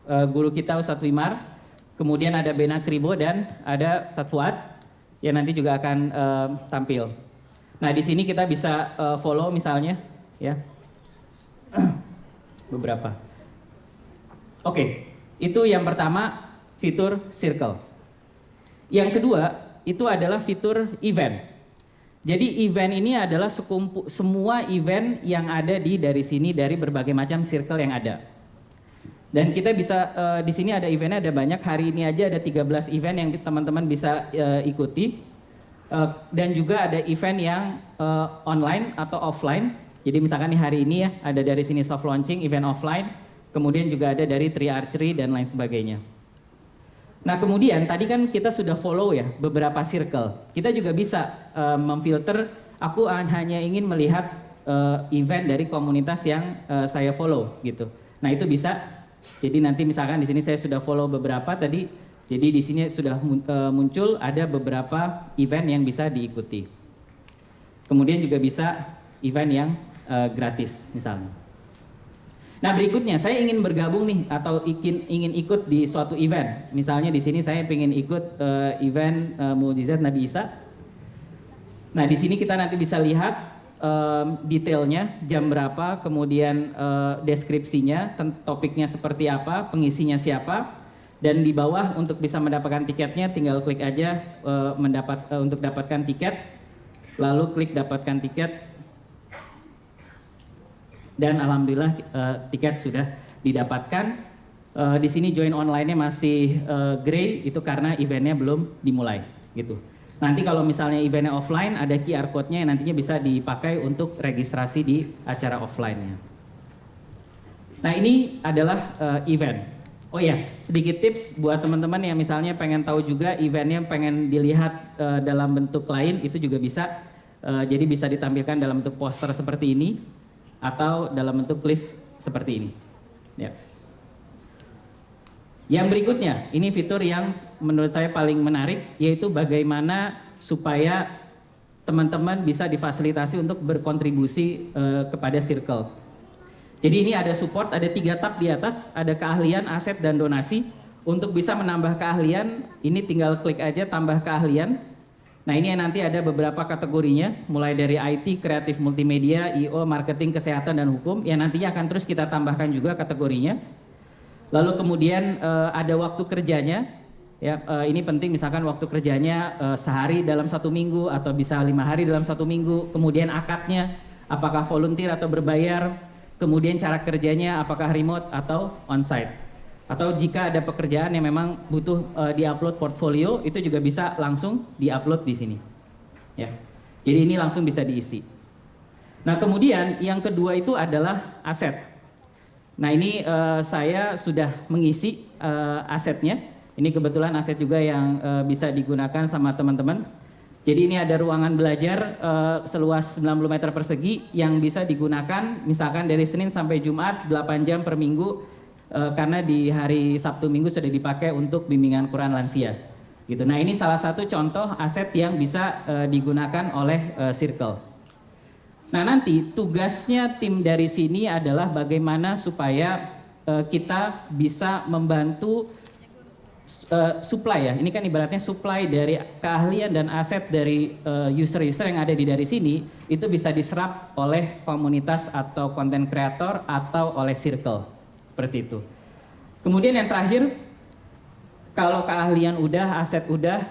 [SPEAKER 6] Guru kita Ustadz Wimar, kemudian ada Bena Kribo dan ada Ustadz Fuad yang nanti juga akan tampil. Nah, di sini kita bisa follow misalnya, ya. Beberapa. Oke, itu yang pertama fitur circle. Yang kedua itu adalah fitur event. Jadi event ini adalah semua event yang ada di dari sini dari berbagai macam circle yang ada. Dan kita bisa di sini ada eventnya ada banyak. Hari ini aja ada 13 event yang teman-teman bisa ikuti. Dan juga ada event yang online atau offline. Jadi misalkan nih hari ini ya ada dari sini soft launching event offline. Kemudian juga ada dari tree archery dan lain sebagainya. Nah kemudian tadi kan kita sudah follow ya beberapa circle. Kita juga bisa memfilter. Aku hanya ingin melihat event dari komunitas yang saya follow gitu. Nah itu bisa. Jadi nanti misalkan di sini saya sudah follow beberapa tadi, jadi di sini sudah muncul ada beberapa event yang bisa diikuti. Kemudian juga bisa event yang gratis misalnya. Nah berikutnya saya ingin bergabung nih atau ingin ikut di suatu event. Misalnya di sini saya ingin ikut event Mukjizat Nabi Isa. Nah di sini kita nanti bisa lihat detailnya, jam berapa, kemudian deskripsinya, topiknya seperti apa, pengisinya siapa, dan di bawah untuk bisa mendapatkan tiketnya tinggal klik aja untuk dapatkan tiket, lalu klik dapatkan tiket, dan alhamdulillah tiket sudah didapatkan. Di sini join online-nya masih gray, itu karena eventnya belum dimulai, gitu. Nanti kalau misalnya eventnya offline, ada QR code-nya yang nantinya bisa dipakai untuk registrasi di acara offline-nya. Nah ini adalah event. Oh ya, sedikit tips buat teman-teman yang misalnya pengen tahu juga eventnya pengen dilihat dalam bentuk lain, itu juga bisa. Jadi bisa ditampilkan dalam bentuk poster seperti ini, atau dalam bentuk list seperti ini. Ya. Yang berikutnya, ini fitur yang menurut saya paling menarik, yaitu bagaimana supaya teman-teman bisa difasilitasi untuk berkontribusi kepada circle. Jadi ini ada support, ada 3 tab di atas, ada keahlian, aset, dan donasi. Untuk bisa menambah keahlian, ini tinggal klik aja tambah keahlian. Nah ini nanti ada beberapa kategorinya, mulai dari IT, kreatif multimedia, IO, marketing, kesehatan, dan hukum, yang nantinya akan terus kita tambahkan juga kategorinya. Lalu kemudian ada waktu kerjanya, ya ini penting misalkan waktu kerjanya sehari dalam 1 minggu atau bisa 5 hari dalam 1 minggu. Kemudian akadnya, apakah volunteer atau berbayar. Kemudian cara kerjanya, apakah remote atau onsite. Atau jika ada pekerjaan yang memang butuh diupload portfolio, itu juga bisa langsung diupload di sini. Ya, jadi ini langsung bisa diisi. Nah kemudian yang kedua itu adalah aset. Nah ini saya sudah mengisi asetnya. Ini kebetulan aset juga yang bisa digunakan sama teman-teman. Jadi ini ada ruangan belajar seluas 90 meter persegi yang bisa digunakan misalkan dari Senin sampai Jumat 8 jam per minggu. Karena di hari Sabtu Minggu sudah dipakai untuk bimbingan Quran lansia. Gitu. Nah ini salah satu contoh aset yang bisa digunakan oleh Circle. Nah nanti tugasnya tim dari sini adalah bagaimana supaya kita bisa membantu supply ya. Ini kan ibaratnya supply dari keahlian dan aset dari user-user yang ada di dari sini itu bisa diserap oleh komunitas atau content creator atau oleh Circle. Seperti itu. Kemudian yang terakhir, kalau keahlian udah, aset udah,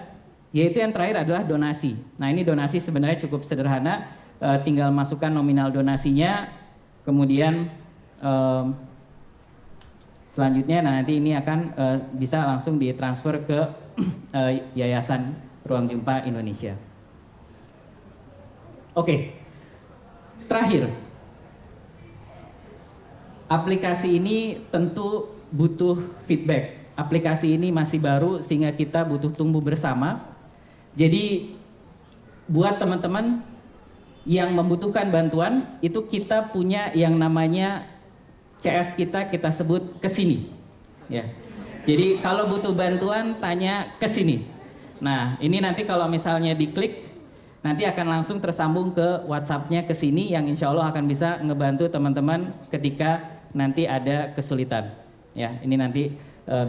[SPEAKER 6] yaitu yang terakhir adalah donasi. Nah ini donasi sebenarnya cukup sederhana. Tinggal masukkan nominal donasinya, kemudian selanjutnya nanti ini akan bisa langsung ditransfer ke Yayasan Ruang Jumpa Indonesia. Oke, terakhir, aplikasi ini tentu butuh feedback. Aplikasi ini masih baru sehingga kita butuh tumbuh bersama. Jadi buat teman-teman yang membutuhkan bantuan, itu kita punya yang namanya CS kita sebut kesini. Ya. Jadi kalau butuh bantuan tanya kesini. Nah ini nanti kalau misalnya diklik, nanti akan langsung tersambung ke WhatsApp-nya kesini yang insya Allah akan bisa ngebantu teman-teman ketika nanti ada kesulitan. Ya, ini nanti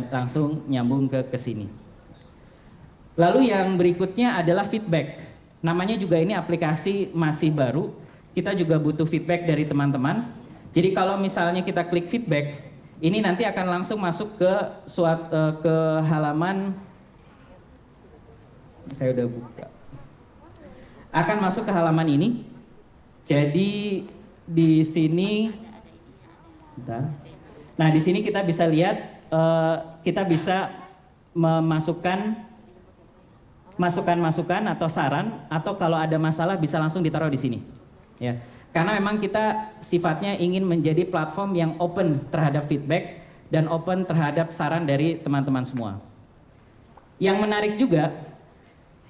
[SPEAKER 6] langsung nyambung ke kesini. Lalu yang berikutnya adalah feedback. Namanya juga ini aplikasi masih baru, kita juga butuh feedback dari teman-teman. Jadi kalau misalnya kita klik feedback, ini nanti akan langsung masuk ke ke halaman, saya udah buka, akan masuk ke halaman ini. Jadi di sini, bentar. Nah, di sini kita bisa lihat, kita bisa memasukkan masukan-masukan atau saran, atau kalau ada masalah bisa langsung ditaruh di sini. Ya, karena memang kita sifatnya ingin menjadi platform yang open terhadap feedback dan open terhadap saran dari teman-teman semua. Yang menarik juga,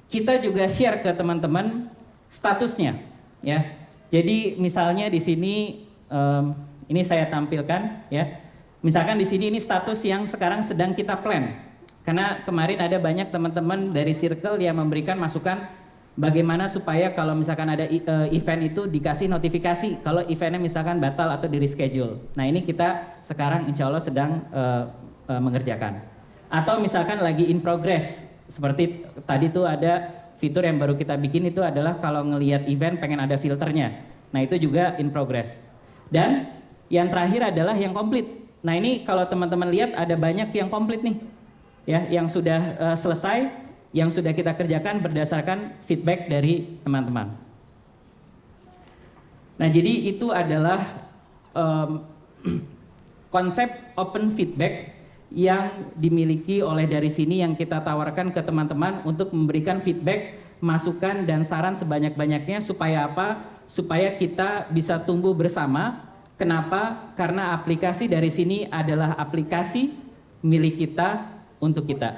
[SPEAKER 6] kita juga share ke teman-teman statusnya, ya. Jadi misalnya di sini, ini saya tampilkan, ya. Misalkan di sini ini status yang sekarang sedang kita plan. Karena kemarin ada banyak teman-teman dari Circle yang memberikan masukan bagaimana supaya kalau misalkan ada event itu dikasih notifikasi kalau eventnya misalkan batal atau di reschedule. Nah, ini kita sekarang insya Allah sedang mengerjakan. Atau misalkan lagi in progress, seperti tadi tuh ada fitur yang baru kita bikin itu adalah kalau ngelihat event pengen ada filternya. Nah, itu juga in progress. Dan yang terakhir adalah yang komplit. Nah, ini kalau teman-teman lihat ada banyak yang komplit nih. Ya, yang sudah selesai, yang sudah kita kerjakan berdasarkan feedback dari teman-teman. Nah, jadi itu adalah konsep open feedback yang dimiliki oleh dari sini yang kita tawarkan ke teman-teman untuk memberikan feedback, masukan dan saran sebanyak-banyaknya supaya apa? Supaya kita bisa tumbuh bersama. Kenapa? Karena aplikasi dari sini adalah aplikasi milik kita untuk kita.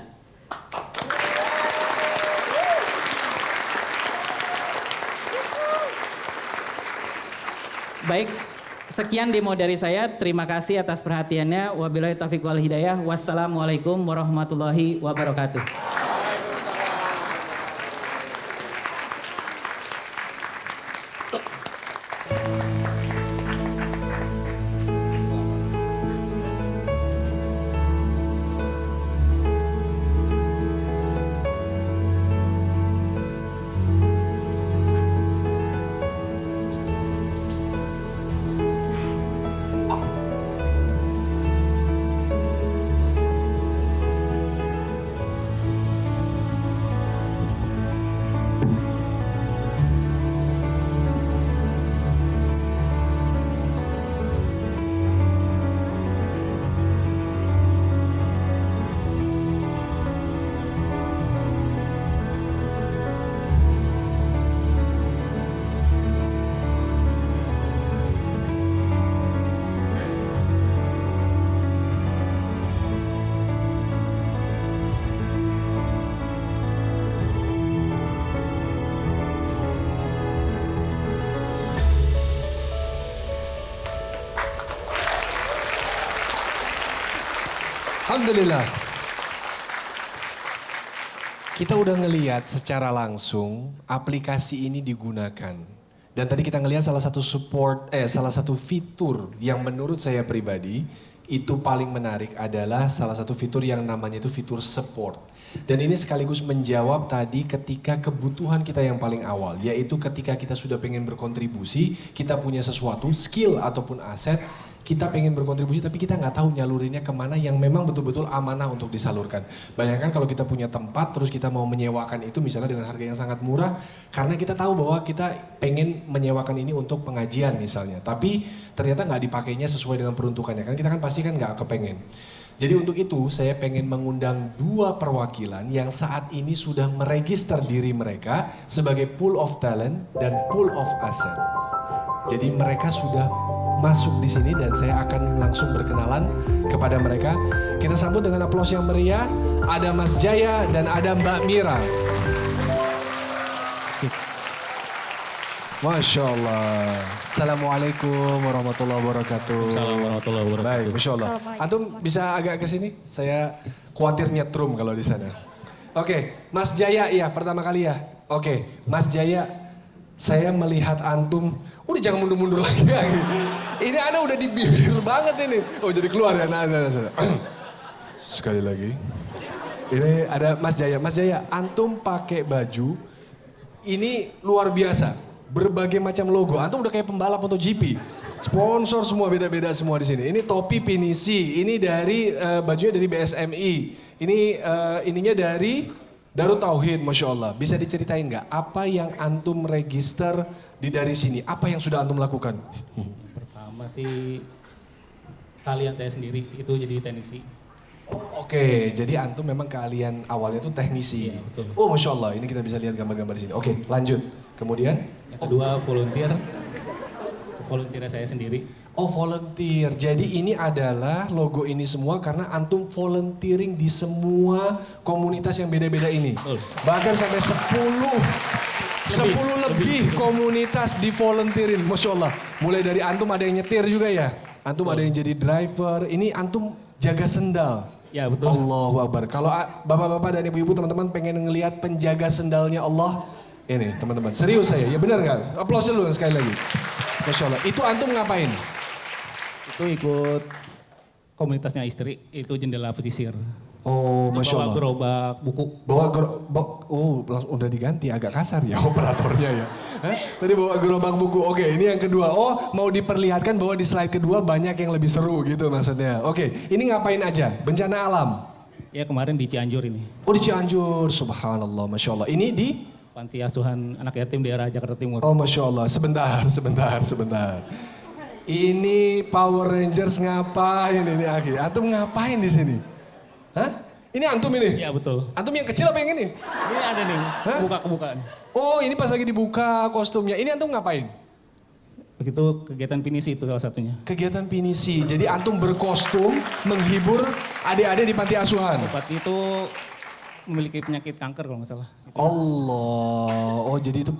[SPEAKER 6] Baik, sekian demo dari saya. Terima kasih atas perhatiannya. Wabillahi taufiq wal hidayah. Wassalamualaikum warahmatullahi wabarakatuh.
[SPEAKER 5] Alhamdulillah. Kita udah ngeliat secara langsung aplikasi ini digunakan. Dan tadi kita ngeliat salah satu fitur yang menurut saya pribadi itu paling menarik adalah salah satu fitur yang namanya itu fitur support. Dan ini sekaligus menjawab tadi ketika kebutuhan kita yang paling awal, yaitu ketika kita sudah pengen berkontribusi, kita punya sesuatu, skill ataupun aset, kita pengen berkontribusi tapi kita nggak tahu nyalurinnya kemana yang memang betul-betul amanah untuk disalurkan. Bayangkan kalau kita punya tempat terus kita mau menyewakan itu misalnya dengan harga yang sangat murah karena kita tahu bahwa kita pengen menyewakan ini untuk pengajian misalnya. Tapi ternyata nggak dipakainya sesuai dengan peruntukannya kan kita kan pasti kan nggak kepengen. Jadi untuk itu saya pengen mengundang 2 perwakilan yang saat ini sudah meregister diri mereka sebagai pool of talent dan pool of asset. Jadi mereka sudah masuk di sini dan saya akan langsung berkenalan kepada mereka. Kita sambut dengan aplaus yang meriah. Ada Mas Jaya dan ada Mbak Mira. Masya Allah. Assalamualaikum warahmatullahi wabarakatuh.
[SPEAKER 4] Assalamualaikum warahmatullahi wabarakatuh.
[SPEAKER 5] Baik, Masya Allah. Antum bisa agak ke sini? Saya khawatir nyetrum kalau di sana. Oke, Mas Jaya, iya pertama kali ya. Oke, Mas Jaya, saya melihat antum, udah jangan mundur-mundur lagi. Ini Anda udah di bibir banget ini. Oh jadi keluar ya. Nah. Sekali lagi. Ini ada Mas Jaya. Mas Jaya, antum pakai baju, ini luar biasa. Berbagai macam logo. Antum udah kayak pembalap MotoGP. Sponsor semua beda-beda semua di sini. Ini topi Pinisi. Ini dari bajunya dari BSMI. Ini ininya dari Darut Tauhid, Masya Allah. Bisa diceritain nggak apa yang antum register di dari sini? Apa yang sudah antum lakukan?
[SPEAKER 4] Pertama sih Kalian saya sendiri itu jadi teknisi.
[SPEAKER 5] Oke, jadi antum memang keahlian awalnya itu teknisi.
[SPEAKER 4] Iya, betul.
[SPEAKER 5] Oh, masya Allah, ini kita bisa lihat gambar-gambar di sini. Oke, lanjut. Kemudian?
[SPEAKER 4] Yang kedua volunteer. Volunteer saya sendiri.
[SPEAKER 5] Oh, volunteer. Jadi ini adalah logo ini semua karena antum volunteering di semua komunitas yang beda-beda ini.
[SPEAKER 4] Betul.
[SPEAKER 5] Bahkan sampai 10 lebih komunitas di volunteerin. Masya Allah. Mulai dari antum ada yang nyetir juga ya? Antum ada yang jadi driver. Ini antum jaga sendal.
[SPEAKER 4] Ya betul.
[SPEAKER 5] Allahu Akbar. Kalau bapak-bapak dan ibu-ibu teman-teman pengen ngelihat penjaga sendalnya Allah. Ini teman-teman. Serius saya. Ya benar nggak? Aplaus dulu sekali lagi. Masya Allah. Itu antum ngapain?
[SPEAKER 4] Itu ikut komunitasnya istri, itu jendela pesisir.
[SPEAKER 5] Oh, Masya
[SPEAKER 4] Bawa
[SPEAKER 5] Allah.
[SPEAKER 4] gerobak buku.
[SPEAKER 5] Oh, langsung udah diganti agak kasar ya operatornya ya. Hah? Tadi bawa gerobak buku. Oke, ini yang kedua. Oh, mau diperlihatkan bahwa di slide kedua banyak yang lebih seru gitu maksudnya. Oke, ini ngapain aja? Bencana alam.
[SPEAKER 4] Ya kemarin di Cianjur ini.
[SPEAKER 5] Oh, di Cianjur. Subhanallah, Masya Allah. Ini di?
[SPEAKER 4] Panti asuhan anak yatim daerah Jakarta Timur.
[SPEAKER 5] Oh, Masya Allah. Sebentar. Ini Power Rangers ngapain ini, Akhi? Antum ngapain di sini? Hah? Ini antum ini?
[SPEAKER 4] Iya betul.
[SPEAKER 5] Antum yang kecil apa yang ini?
[SPEAKER 4] Ini ada nih, kebuka nih.
[SPEAKER 5] Oh, ini pas lagi dibuka kostumnya. Ini antum ngapain?
[SPEAKER 4] Begitu kegiatan pinisi itu salah satunya.
[SPEAKER 5] Kegiatan pinisi. Jadi antum berkostum menghibur adik-adik di panti asuhan.
[SPEAKER 4] Bupati itu memiliki penyakit kanker kalau nggak salah.
[SPEAKER 5] Allah. Oh, jadi itu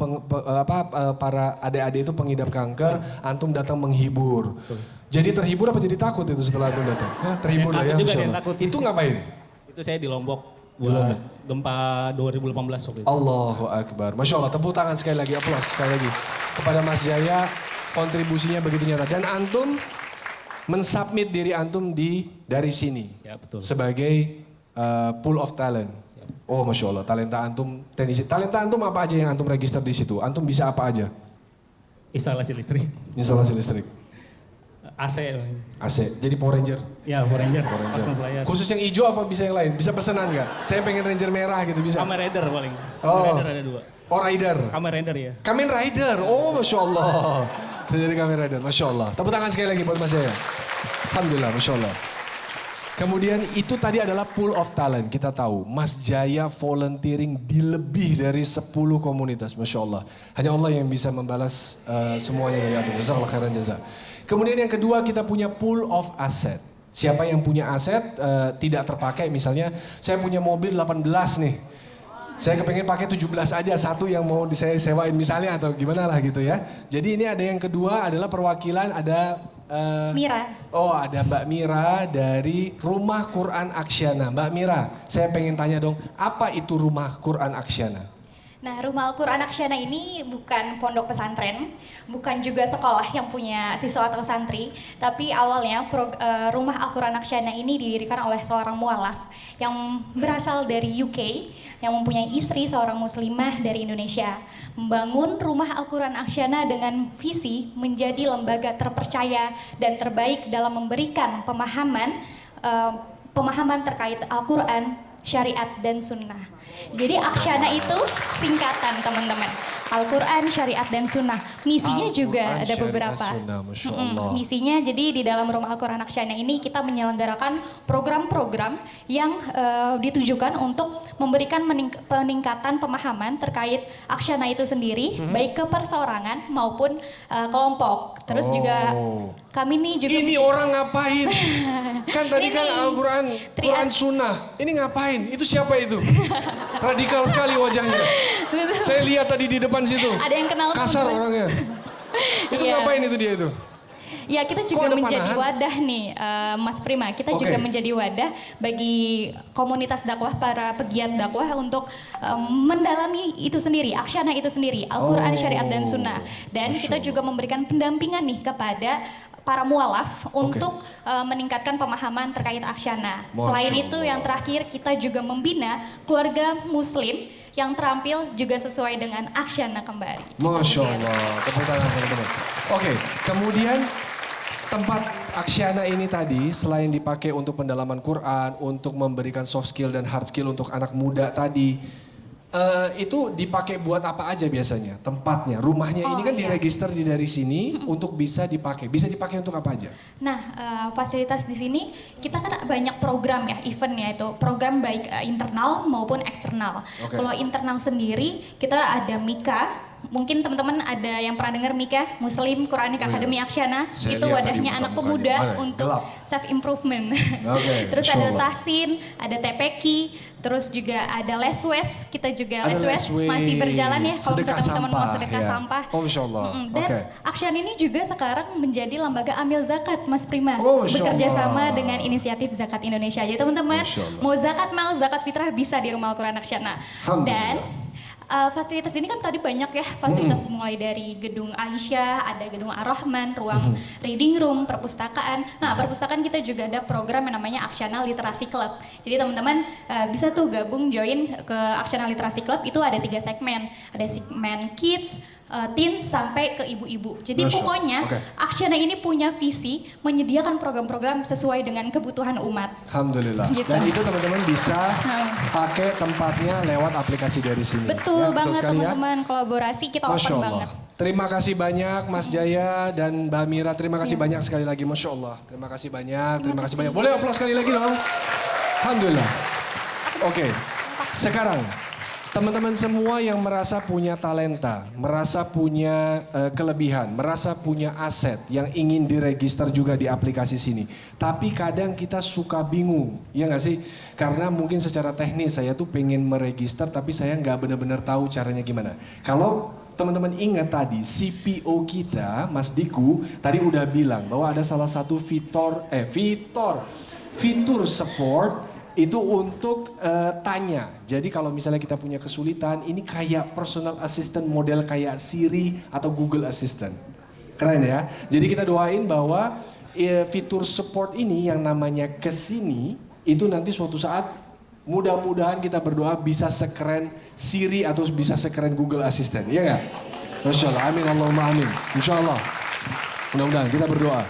[SPEAKER 5] para adik-adik itu pengidap kanker, antum datang menghibur.
[SPEAKER 4] Betul.
[SPEAKER 5] Jadi terhibur apa jadi takut itu setelah antum datang? Hah, terhibur lah ya,
[SPEAKER 4] Takut juga,
[SPEAKER 5] Masya
[SPEAKER 4] ada yang
[SPEAKER 5] Allah.
[SPEAKER 4] takut.
[SPEAKER 5] Itu ngapain?
[SPEAKER 4] Itu saya di Lombok buat gempa 2018 waktu itu.
[SPEAKER 5] Allahu Akbar. Masya Allah, tepuk tangan sekali lagi, aplaus sekali lagi. Kepada Mas Jaya, kontribusinya begitu nyata. Dan antum mensubmit diri antum dari sini.
[SPEAKER 4] Ya betul.
[SPEAKER 5] Sebagai pool of talent. Oh, Masya Allah, talenta antum teknisi. Talenta antum apa aja yang antum register di situ? Antum bisa apa aja?
[SPEAKER 4] Instalasi listrik,
[SPEAKER 5] Instalasi listrik,
[SPEAKER 4] AC.
[SPEAKER 5] AC. Jadi Power Ranger.
[SPEAKER 4] Ya Power Ranger,
[SPEAKER 5] Power Ranger.
[SPEAKER 4] custom player.
[SPEAKER 5] Khusus yang hijau apa bisa yang lain? Bisa pesanan nggak? Saya pengen Ranger merah gitu, bisa?
[SPEAKER 4] Kamen Rider paling.
[SPEAKER 5] Oh.
[SPEAKER 4] Kamen Rider ada 2.
[SPEAKER 5] Oh, Rider.
[SPEAKER 4] Kamen Rider ya.
[SPEAKER 5] Kamen Rider. Oh, Masya Allah. Jadi Kamen Rider, Masya Allah. Tepuk tangan sekali lagi buat Mas Jaya. Alhamdulillah, Masya Allah. Kemudian itu tadi adalah pool of talent. Kita tahu Mas Jaya volunteering di lebih dari 10 komunitas. Masya Allah. Hanya Allah yang bisa membalas semuanya dari antum. Jazakallah khairan jaza. Kemudian yang kedua kita punya pool of asset. Siapa yang punya aset tidak terpakai, misalnya saya punya mobil 18 nih. Saya kepengen pakai 17 aja, satu yang mau saya sewain misalnya atau gimana lah gitu ya. Jadi ini ada yang kedua adalah perwakilan, ada
[SPEAKER 7] Mira.
[SPEAKER 5] Oh, ada Mbak Mira dari Rumah Quran Aksyana. Mbak Mira, saya pengen tanya dong, apa itu Rumah Quran Aksyana?
[SPEAKER 7] Nah, Rumah Al-Quran Aksyana ini bukan pondok pesantren, bukan juga sekolah yang punya siswa atau santri, tapi awalnya Rumah Al-Quran Aksyana ini didirikan oleh seorang mualaf yang berasal dari UK, yang mempunyai istri seorang muslimah dari Indonesia. Membangun Rumah Al-Quran Aksyana dengan visi menjadi lembaga terpercaya dan terbaik dalam memberikan pemahaman terkait Al-Quran, syariat dan sunnah. Jadi Aksyana itu singkatan teman-teman. Al-Quran, syariat dan sunnah. Misinya juga ada beberapa. Misinya jadi di dalam Rumah Al-Quran Aksyana ini kita menyelenggarakan program-program yang ditujukan untuk memberikan peningkatan pemahaman terkait Aksyana itu sendiri, baik ke perseorangan maupun kelompok. Terus juga kami nih juga
[SPEAKER 5] ini orang ngapain? Kan tadi kan
[SPEAKER 7] Ini,
[SPEAKER 5] Al-Quran, Quran Sunnah. Ini ngapain? Itu siapa itu? Radikal sekali wajahnya. Saya lihat tadi di depan situ.
[SPEAKER 7] Ada yang kenal
[SPEAKER 5] kasar
[SPEAKER 7] teman-teman.
[SPEAKER 5] orangnya. Itu
[SPEAKER 7] Iya.
[SPEAKER 5] ngapain itu dia itu?
[SPEAKER 7] Ya, kita juga
[SPEAKER 5] ada
[SPEAKER 7] menjadi
[SPEAKER 5] panahan?
[SPEAKER 7] wadah nih, Mas Prima. Kita
[SPEAKER 5] Oke.
[SPEAKER 7] juga menjadi wadah bagi komunitas dakwah, para pegiat dakwah untuk mendalami itu sendiri, Aksyana itu sendiri, Al-Quran, syariat dan sunnah. Dan
[SPEAKER 5] Masya
[SPEAKER 7] kita juga memberikan pendampingan nih kepada para mualaf untuk meningkatkan pemahaman terkait Aksyana.
[SPEAKER 5] Masya
[SPEAKER 7] Selain itu
[SPEAKER 5] Allah.
[SPEAKER 7] yang terakhir kita juga membina keluarga muslim yang terampil juga sesuai dengan Aksyana kembali.
[SPEAKER 5] Masya Allah. Tepuk tangan teman-teman. Oke, kemudian tempat Aksyana ini tadi selain dipakai untuk pendalaman Quran, untuk memberikan soft skill dan hard skill untuk anak muda tadi, itu dipakai buat apa aja biasanya? Tempatnya, rumahnya ini kan diregister dari sini untuk bisa dipakai. Bisa dipakai untuk apa aja?
[SPEAKER 7] Nah, fasilitas di sini kita kan banyak program ya, eventnya itu program baik internal maupun eksternal. Kalau internal sendiri kita ada Mika. Mungkin teman-teman ada yang pernah dengar Mika, Muslim Quranic Academy Aksyana. Itu wadahnya anak pemuda untuk self improvement. Terus ada Tahsin, ada TPQ, terus juga ada Leswes. Kita juga Leswes masih berjalan ya kalau misalnya teman-teman mau sedekah sampah. Dan Aksyana ini juga sekarang menjadi lembaga amil zakat, Mas Prima. Bekerja sama dengan inisiatif Zakat Indonesia. Jadi teman-teman mau zakat mal, zakat fitrah bisa di Rumah Al-Quran Aksyana. Dan fasilitas ini kan tadi banyak ya, fasilitas mulai dari gedung Aisyah, ada gedung Ar-Rahman, ruang reading room, perpustakaan. Nah, perpustakaan kita juga ada program yang namanya Aksyana Literasi Club. Jadi teman-teman bisa tuh gabung join ke Aksyana Literasi Club, itu ada 3 segmen. Ada segmen kids, teens sampai ke ibu-ibu. Jadi pokoknya Aksyana ini punya visi menyediakan program-program sesuai dengan kebutuhan umat.
[SPEAKER 5] Alhamdulillah. Gitu. Dan itu teman-teman bisa pakai tempatnya lewat aplikasi dari sini.
[SPEAKER 7] Betul banget teman-teman, kolaborasi kita open banget.
[SPEAKER 5] Terima kasih banyak Mas Jaya dan Mbak Mira, terima kasih banyak sekali lagi, Masya Allah. Terima kasih banyak, terima kasih banyak. Boleh aplaus sekali lagi dong? Alhamdulillah. Oke, sekarang teman-teman semua yang merasa punya talenta, merasa punya kelebihan, merasa punya aset yang ingin diregister juga di aplikasi sini. Tapi kadang kita suka bingung, ya nggak sih? Karena mungkin secara teknis saya tuh pengen meregister tapi saya nggak benar-benar tahu caranya gimana. Kalau teman-teman ingat tadi CPO kita, Mas Diku, tadi udah bilang bahwa ada salah satu fitur support itu untuk tanya. Jadi kalau misalnya kita punya kesulitan, ini kayak personal assistant model kayak Siri atau Google Assistant. Keren ya. Jadi kita doain bahwa fitur support ini yang namanya Kesini, itu nanti suatu saat mudah-mudahan kita berdoa bisa sekeren Siri atau bisa sekeren Google Assistant. Iya nggak? Masya Allah, amin Allahumma amin. Insya Allah. Mudah-mudahan kita berdoa.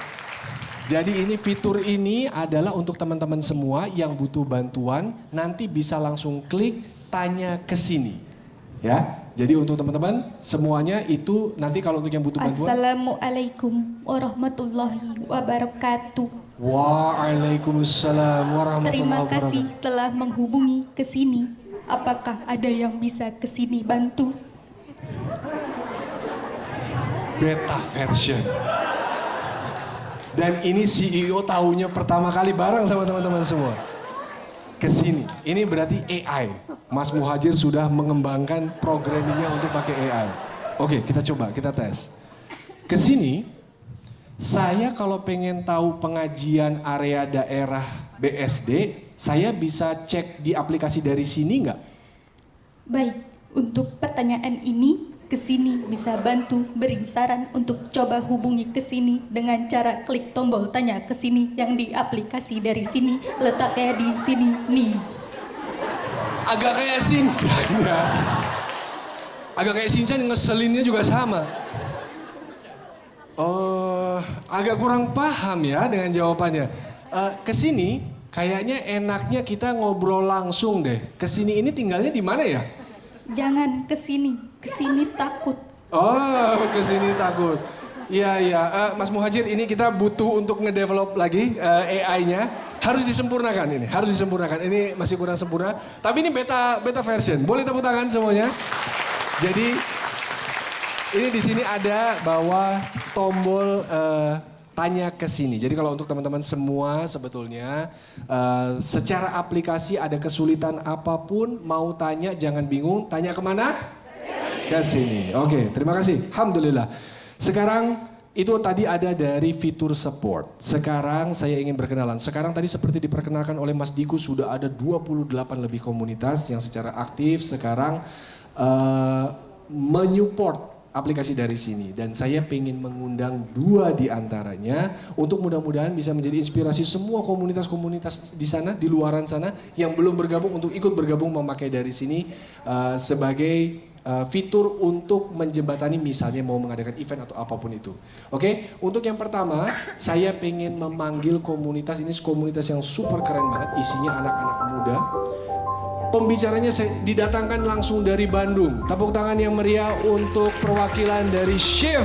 [SPEAKER 5] Jadi ini fitur ini adalah untuk teman-teman semua yang butuh bantuan, nanti bisa langsung klik tanya ke sini. Ya. Jadi untuk teman-teman semuanya itu nanti kalau untuk yang butuh bantuan.
[SPEAKER 7] Assalamualaikum warahmatullahi wabarakatuh.
[SPEAKER 5] Waalaikumsalam warahmatullahi wabarakatuh.
[SPEAKER 7] Terima kasih telah menghubungi ke sini. Apakah ada yang bisa ke sini bantu?
[SPEAKER 5] Beta version. Dan ini CEO tahunya pertama kali bareng sama teman-teman semua. Kesini. Ini berarti AI. Mas Muhajir sudah mengembangkan programmingnya untuk pakai AI. Oke, kita coba, kita tes. Kesini, saya kalau pengen tahu pengajian area daerah BSD, saya bisa cek di aplikasi dari sini nggak?
[SPEAKER 7] Baik, untuk pertanyaan ini, Kesini bisa bantu beri saran untuk coba hubungi Kesini dengan cara klik tombol tanya Kesini yang di aplikasi dari sini, letaknya di sini nih.
[SPEAKER 5] Agak kayak Shinchan ya. Agak kayak Shinchan, ngeselinnya juga sama. Oh, agak kurang paham ya dengan jawabannya. Kesini kayaknya enaknya kita ngobrol langsung deh. Kesini ini tinggalnya di mana ya?
[SPEAKER 7] Jangan kesini, kesini takut.
[SPEAKER 5] Oh, kesini takut. Iya. Mas Muhajir, ini kita butuh untuk ngedevelop lagi AI-nya. Harus disempurnakan ini, harus disempurnakan. Ini masih kurang sempurna. Tapi ini beta version. Boleh tepuk tangan semuanya. Jadi ini di sini ada bahwa tombol tanya ke sini. Jadi kalau untuk teman-teman semua sebetulnya secara aplikasi ada kesulitan apapun, mau tanya jangan bingung, tanya kemana? Ke sini. Oke, terima kasih. Alhamdulillah. Sekarang itu tadi ada dari fitur support. Sekarang saya ingin berkenalan. Sekarang tadi seperti diperkenalkan oleh Mas Diku sudah ada 28 lebih komunitas yang secara aktif sekarang menyupport aplikasi dari sini. Dan saya ingin mengundang 2 di antaranya untuk mudah-mudahan bisa menjadi inspirasi semua komunitas-komunitas di sana, di luaran sana yang belum bergabung untuk ikut bergabung memakai dari sini sebagai fitur untuk menjembatani misalnya mau mengadakan event atau apapun itu. Oke, untuk yang pertama saya pengen memanggil komunitas, ini komunitas yang super keren banget, isinya anak-anak muda. pembicaranya didatangkan langsung dari Bandung. Tepuk tangan yang meriah untuk perwakilan dari Chef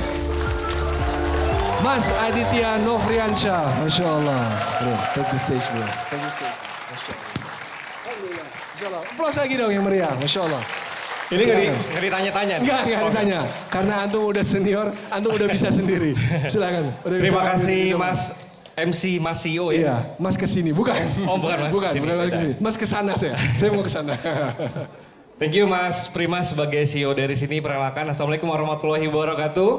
[SPEAKER 5] Mas Aditya Nofriansyah. Masya Allah. Bro, take the stage bro. Take the stage. Masya Allah. Alhamdulillah. Masya Allah. Aplaus lagi dong yang meriah. Masya Allah.
[SPEAKER 8] Ini nggak ditanya-tanya nih?
[SPEAKER 5] Enggak ditanya. Karena antum udah senior, antum udah bisa sendiri. Silakan.
[SPEAKER 8] Terima kasih Mas MC Mas CEO ya.
[SPEAKER 5] Iya, Mas kesini. Bukan.
[SPEAKER 8] Oh bukan Mas.
[SPEAKER 5] Bukan Mas kesini. Mas kesana saya. Saya mau kesana.
[SPEAKER 8] Thank you Mas Prima sebagai CEO dari sini. Perkenalkan, Assalamualaikum warahmatullahi wabarakatuh.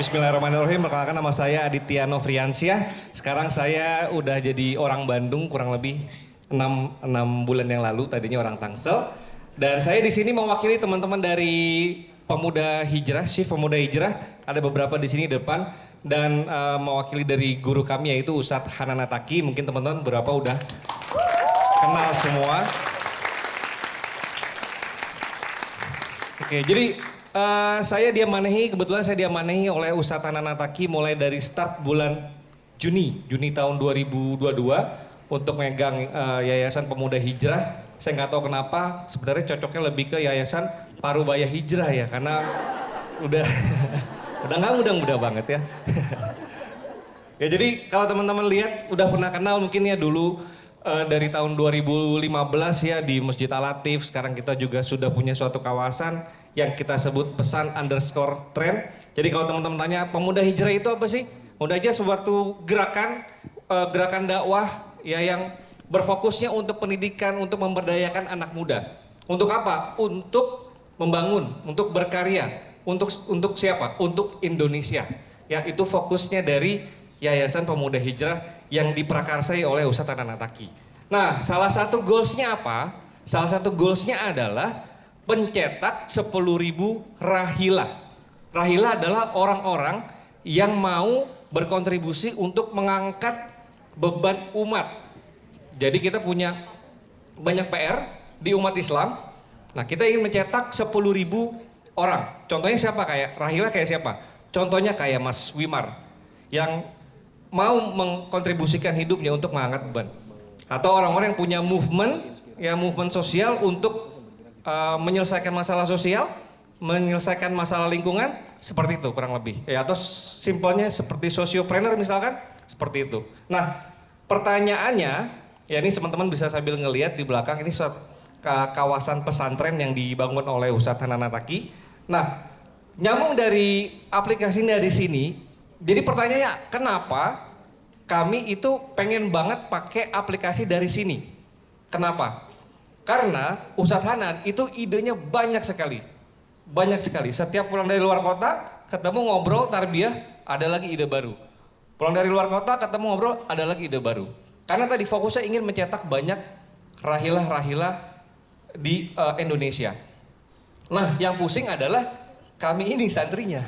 [SPEAKER 8] Bismillahirrahmanirrahim. Perkenalkan, nama saya Aditya Nofriansyah. Sekarang saya udah jadi orang Bandung kurang lebih 6 bulan yang lalu. Tadinya orang Tangsel. Dan saya di sini mewakili teman-teman dari Pemuda Hijrah, Shift Pemuda Hijrah. Ada beberapa di sini depan. Dan mewakili dari guru kami yaitu Ustadz Hanan Ataki. Mungkin teman-teman beberapa udah kenal semua. Oke, jadi kebetulan saya diamanehi oleh Ustadz Hanan Ataki mulai dari start bulan Juni tahun 2022 untuk megang Yayasan Pemuda Hijrah. Saya nggak tahu kenapa, sebenarnya cocoknya lebih ke Yayasan Parubaya Hijrah ya, karena udah nggak muda-muda banget ya. Ya jadi kalau teman-teman lihat udah pernah kenal mungkin ya dulu dari tahun 2015 ya di Masjid Al-Latif. Sekarang kita juga sudah punya suatu kawasan yang kita sebut pesan_tren. Jadi kalau teman-teman tanya Pemuda Hijrah itu apa sih? Pemuda Hijrah suatu gerakan dakwah ya yang berfokusnya untuk pendidikan, untuk memberdayakan anak muda. Untuk apa? Untuk membangun, untuk berkarya. Untuk siapa? Untuk Indonesia. Ya, itu fokusnya dari Yayasan Pemuda Hijrah yang diprakarsai oleh Ustadz Hanan Ataki. Nah, salah satu goalsnya apa? Salah satu goalsnya adalah pencetak 10.000 rahilah. Rahilah adalah orang-orang yang mau berkontribusi untuk mengangkat beban umat. Jadi kita punya banyak PR di umat Islam. Nah, kita ingin mencetak 10.000 orang. Contohnya siapa? Kayak rahilah kayak siapa? Contohnya kayak Mas Wimar yang mau mengkontribusikan hidupnya untuk mengangkat beban. Atau orang-orang yang punya movement sosial untuk menyelesaikan masalah sosial, menyelesaikan masalah lingkungan, seperti itu kurang lebih. Ya, atau simpelnya seperti sosiopreneur misalkan, seperti itu. Nah, pertanyaannya, ya ini teman-teman bisa sambil ngelihat di belakang, ini kawasan pesantren yang dibangun oleh Ustadz Hanan Ataki. Nah, nyambung dari aplikasi dari sini, jadi pertanyaannya kenapa kami itu pengen banget pakai aplikasi dari sini? Kenapa? Karena Ustadz Hanan itu idenya banyak sekali. Banyak sekali. Setiap pulang dari luar kota, ketemu ngobrol, tarbiyah, ada lagi ide baru. Pulang dari luar kota, ketemu ngobrol, ada lagi ide baru. Karena tadi fokusnya ingin mencetak banyak rahilah-rahilah di Indonesia. Nah, yang pusing adalah kami ini santrinya.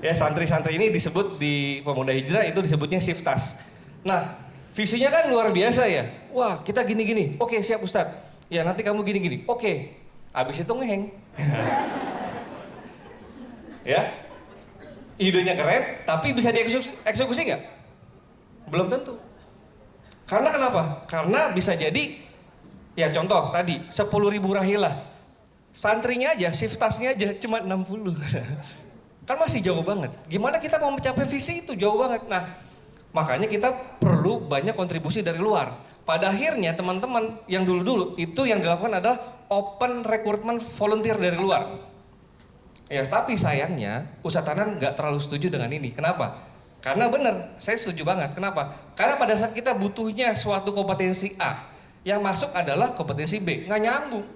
[SPEAKER 8] Ya, santri-santri ini disebut di Pemuda Hijrah itu disebutnya Siftas. Nah, visinya kan luar biasa ya. Wah, kita gini-gini. Oke, siap Ustadz. Ya, nanti kamu gini-gini. Oke. Habis itu ngeheng. Ya. Idenya keren, tapi bisa dieksekusi nggak? Belum tentu. Karena kenapa? Karena bisa jadi, ya contoh tadi, 10.000 rahilah. Santrinya aja, Siftasnya aja cuma 60. Kan masih jauh banget. Gimana kita mau mencapai visi itu? Jauh banget. Nah, makanya kita perlu banyak kontribusi dari luar. Pada akhirnya teman-teman yang dulu-dulu itu yang dilakukan adalah open recruitment volunteer dari luar. Ya, tapi sayangnya Ustadz Hanan nggak terlalu setuju dengan ini. Kenapa? Karena benar, saya setuju banget. Kenapa? Karena pada saat kita butuhnya suatu kompetensi A, yang masuk adalah kompetensi B. Nggak nyambung.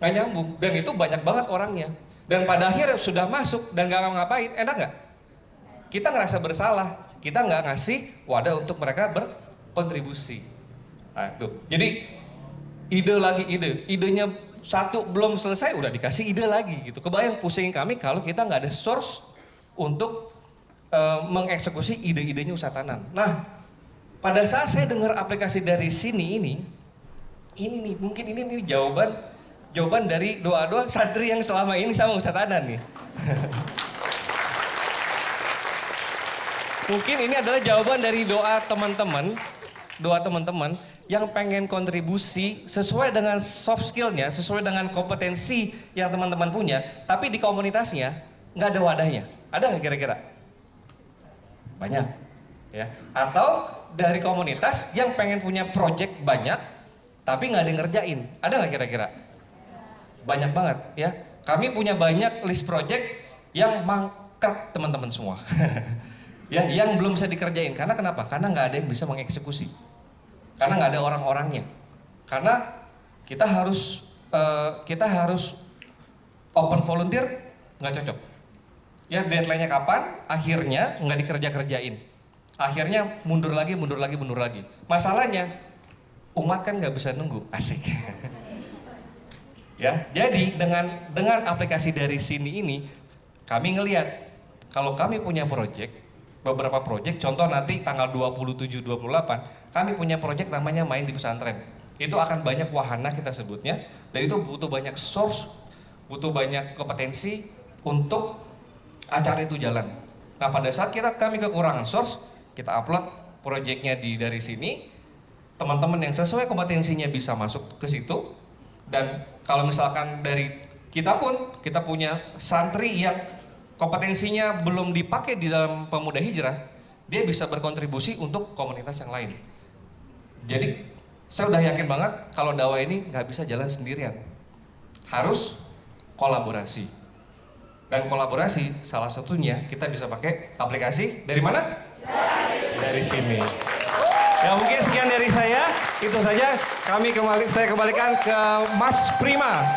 [SPEAKER 8] Nggak nyambung. Dan itu banyak banget orangnya. Dan pada akhirnya sudah masuk dan nggak ngapain, enak nggak? Kita ngerasa bersalah. Kita nggak ngasih wadah untuk mereka berkontribusi. Nah, itu. Jadi ide lagi ide. Idenya satu belum selesai udah dikasih ide lagi gitu. Kebayang pusing kami kalau kita nggak ada source untuk mengeksekusi ide-idenya Ustadz Hanan. Nah, pada saat saya dengar aplikasi dari sini ini nih mungkin ini jawaban dari doa-doa santri yang selama ini sama Ustadz Hanan nih. Mungkin ini adalah jawaban dari doa teman-teman yang pengen kontribusi sesuai dengan soft skillnya, sesuai dengan kompetensi yang teman-teman punya, tapi di komunitasnya nggak ada wadahnya. Ada nggak kira-kira? Banyak, ya. Atau dari komunitas yang pengen punya project banyak, tapi nggak ada yang ngerjain. Ada nggak kira-kira? Banyak banget, ya. Kami punya banyak list project yang mangkrak teman-teman semua. Ya, yang belum bisa dikerjain. Karena kenapa? Karena nggak ada yang bisa mengeksekusi. Karena nggak ada orang-orangnya. Karena kita harus open volunteer, nggak cocok. Ya, deadline-nya kapan? Akhirnya nggak dikerja-kerjain. Akhirnya mundur lagi. Masalahnya umat kan nggak bisa nunggu, asik. Ya, jadi dengan aplikasi dari sini ini kami ngelihat kalau kami punya beberapa project, contoh nanti tanggal 27, 28, kami punya project namanya Main di Pesantren. Itu akan banyak wahana kita sebutnya, dan itu butuh banyak source, butuh banyak kompetensi untuk acara itu jalan. Nah, pada saat kami kekurangan source, kita upload projectnya dari sini, teman-teman yang sesuai kompetensinya bisa masuk ke situ, dan kalau misalkan dari kita punya santri yang kompetensinya belum dipakai di dalam pemuda hijrah, dia bisa berkontribusi untuk komunitas yang lain. Jadi saya udah yakin banget kalau dakwah ini nggak bisa jalan sendirian, harus kolaborasi. Dan kolaborasi salah satunya kita bisa pakai aplikasi dari mana? Dari sini. Ya, mungkin sekian dari saya, itu saja. Saya kembalikan ke Mas Prima.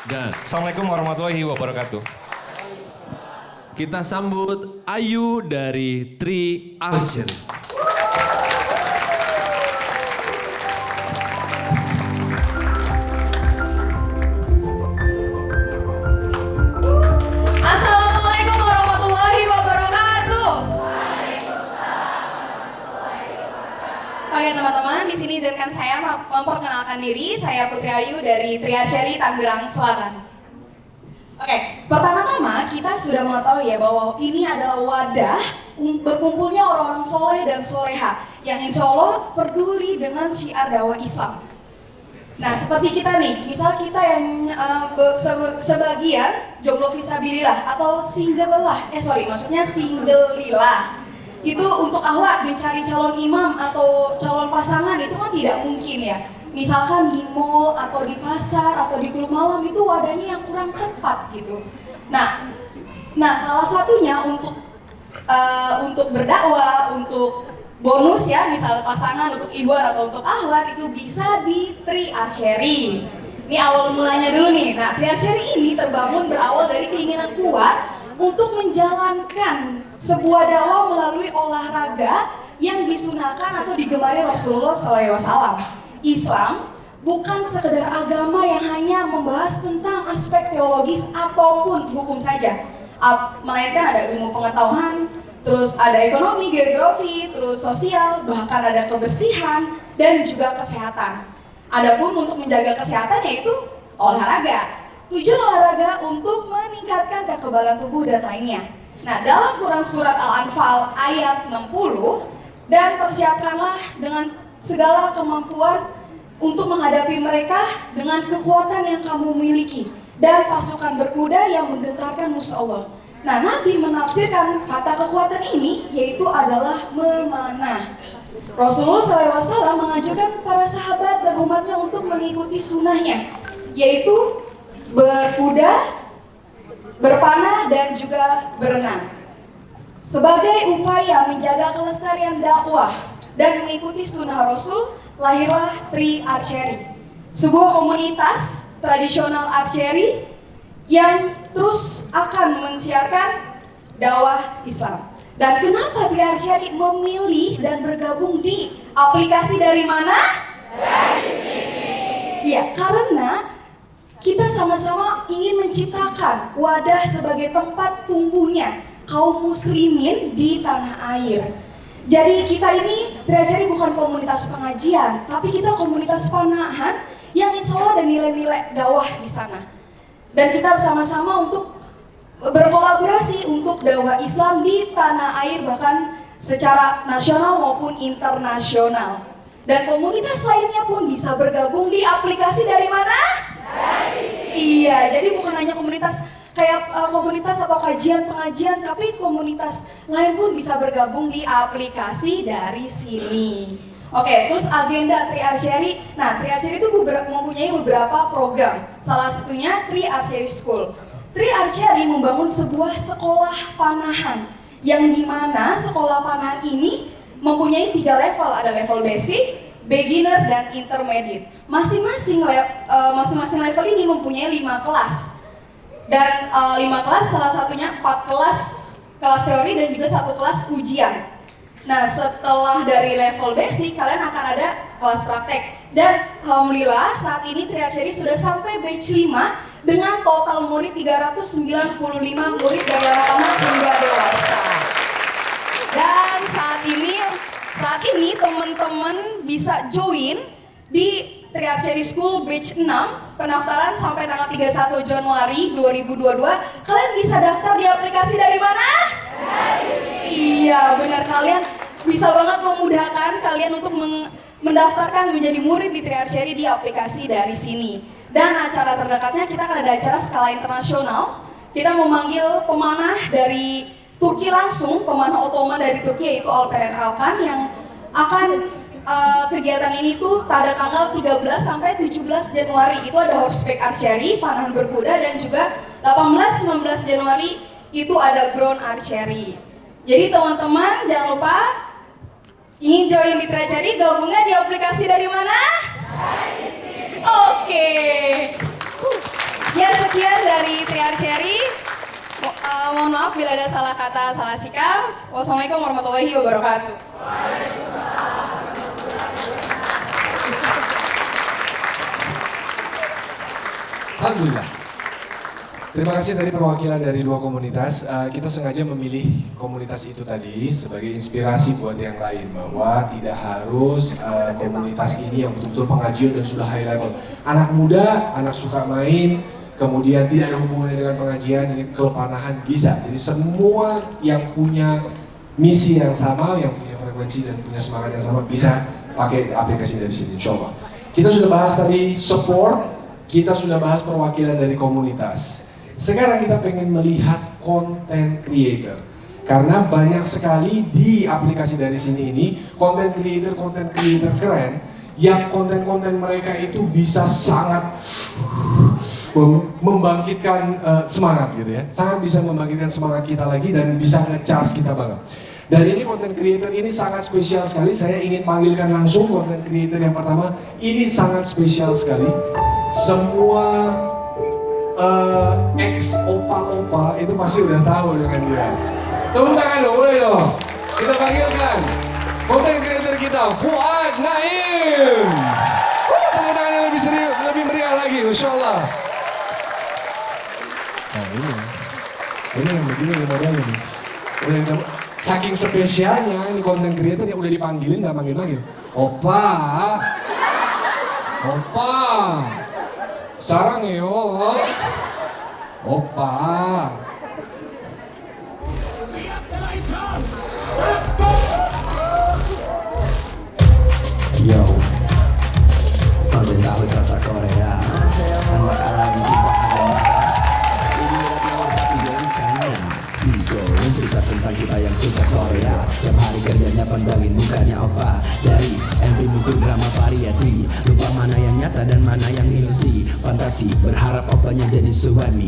[SPEAKER 9] Dan
[SPEAKER 8] Assalamualaikum warahmatullahi wabarakatuh.
[SPEAKER 9] kita sambut Ayu dari Tri Archery.
[SPEAKER 10] Assalamualaikum warahmatullahi wabarakatuh. Oke teman-teman, di sini izinkan saya memperkenalkan diri. Saya Putri Ayu dari Tri Archery Tangerang Selatan. Oke, pertama-tama kita sudah mengetahui ya bahwa ini adalah wadah berkumpulnya orang-orang soleh dan soleha yang insya Allah peduli dengan syiar dakwah Islam. Nah, seperti kita nih, misal kita yang sebagian jomblo fisabilillah atau single lillah. Itu untuk akhwat mencari calon imam atau calon pasangan itu kan tidak mungkin ya. Misalkan di mall atau di pasar atau di klub malam itu wadahnya yang kurang tepat gitu. Nah salah satunya untuk berdakwah, untuk bonus ya, misal pasangan, untuk ikhwan atau untuk akhwat itu bisa di Tri Archery. Ini awal mulanya dulu nih. Nah, Tri Archery ini terbangun berawal dari keinginan kuat untuk menjalankan sebuah dakwah melalui olahraga yang disunahkan atau digemari Rasulullah SAW. Islam bukan sekedar agama yang hanya membahas tentang aspek teologis ataupun hukum saja, melainkan ada ilmu pengetahuan, terus ada ekonomi, geografi, terus sosial, bahkan ada kebersihan dan juga kesehatan. Adapun untuk menjaga kesehatan yaitu olahraga. Tujuan olahraga untuk meningkatkan kekebalan tubuh dan lainnya. Nah, dalam Quran surat Al-Anfal ayat 60, dan persiapkanlah dengan segala kemampuan untuk menghadapi mereka dengan kekuatan yang kamu miliki dan pasukan berkuda yang menggentarkan musuh Allah. Nah, Nabi menafsirkan kata kekuatan ini yaitu adalah memanah. Rasulullah SAW mengajukan para sahabat dan umatnya untuk mengikuti sunnahnya, yaitu berkuda, berpanah, dan juga berenang. Sebagai upaya menjaga kelestarian dakwah dan mengikuti sunnah Rasul, lahirlah Tri Archery, sebuah komunitas tradisional archery yang terus akan mensiarkan dakwah Islam. Dan kenapa Tri Archery memilih dan bergabung di aplikasi dari mana? Dari sini. Iya, karena kita sama-sama ingin menciptakan wadah sebagai tempat tumbuhnya kaum muslimin di tanah air. Jadi kita ini Tri Archery bukan komunitas pengajian, tapi kita komunitas panahan yang insya Allah ada nilai-nilai dakwah di sana. Dan kita bersama-sama untuk berkolaborasi untuk dakwah Islam di tanah air, bahkan secara nasional maupun internasional. Dan komunitas lainnya pun bisa bergabung di aplikasi dari mana? Iya, jadi bukan hanya komunitas kayak komunitas atau kajian pengajian, tapi komunitas lain pun bisa bergabung di aplikasi dari sini. Oke, terus agenda Tri Archery. Nah, Tri Archery itu mempunyai beberapa program. Salah satunya Tri Archery School. Tri Archery membangun sebuah sekolah panahan yang dimana sekolah panahan ini mempunyai 3 level. Ada level basic, beginner, dan intermediate. Masing-masing level ini mempunyai 5 kelas. Dan 5 kelas, salah satunya 4 kelas teori dan juga 1 kelas ujian. Nah, setelah dari level basic, kalian akan ada kelas praktek. Dan alhamdulillah saat ini Tri Archery sudah sampai batch 5 dengan total murid 395 murid dari anak-anak hingga dewasa. Dan saat ini teman-teman bisa join di Tri Archery School batch 6. Pendaftaran sampai tanggal 31 Januari 2022. Kalian bisa daftar di aplikasi dari mana? Iya, benar, kalian bisa banget memudahkan kalian untuk mendaftarkan menjadi murid di Tri Archery di aplikasi dari sini. Dan acara terdekatnya kita akan ada acara skala internasional. Kita memanggil pemanah dari Turki langsung, pemanah Ottoman dari Turki yaitu Alperen Alkan yang akan kegiatan ini tuh pada tanggal 13 sampai 17 Januari itu ada horseback archery, panahan berkuda, dan juga 18-19 Januari itu ada ground archery. Jadi teman-teman jangan lupa ingin join di Tri Archery, gabungnya di aplikasi dari mana? Oke. Ya, sekian dari Tri Archery. Mohon maaf bila ada salah kata, salah sikap. Wassalamualaikum warahmatullahi wabarakatuh.
[SPEAKER 5] Alhamdulillah. Terima kasih tadi perwakilan dari 2 komunitas. Kita sengaja memilih komunitas itu tadi sebagai inspirasi buat yang lain, bahwa tidak harus komunitas ini yang betul-betul pengajian dan sudah high level. Anak muda, anak suka main, kemudian tidak ada hubungannya dengan pengajian, ini klub panahan bisa. Jadi semua yang punya misi yang sama, yang punya frekuensi dan punya semangat yang sama bisa pakai aplikasi dari sini, insya Allah. Kita sudah bahas tadi support. Kita sudah bahas perwakilan dari komunitas. Sekarang kita pengen melihat content creator. Karena banyak sekali di aplikasi dari sini ini content creator keren yang konten-konten mereka itu bisa sangat membangkitkan semangat gitu ya. Sangat bisa membangkitkan semangat kita lagi dan bisa nge-charge kita banget. Dan ini content creator ini sangat spesial sekali. Saya ingin panggilkan langsung content creator yang pertama. Ini sangat spesial sekali. Semua ex opa-opa itu pasti udah tahu dengan dia. Tepuk tangan dong, boleh dong. Kita panggilkan content creator kita, Fuad Naim. Tepuk tangannya lebih serius, lebih meriah lagi, Masya Allah. Nah ini yang begini nih modelnya nih. Saking spesialnya ini content creator yang udah dipanggilin nggak manggil-manggil. Opa, sarang yo, opa.
[SPEAKER 1] Yo, tahu rasa Korea. Anak alam cerita tentang kita yang suka Korea. Tiap hari kerjanya pandangin mukanya opa. Dari MV movie drama variety, lupa mana yang nyata dan mana yang ilusi. Fantasi, berharap opanya jadi suami.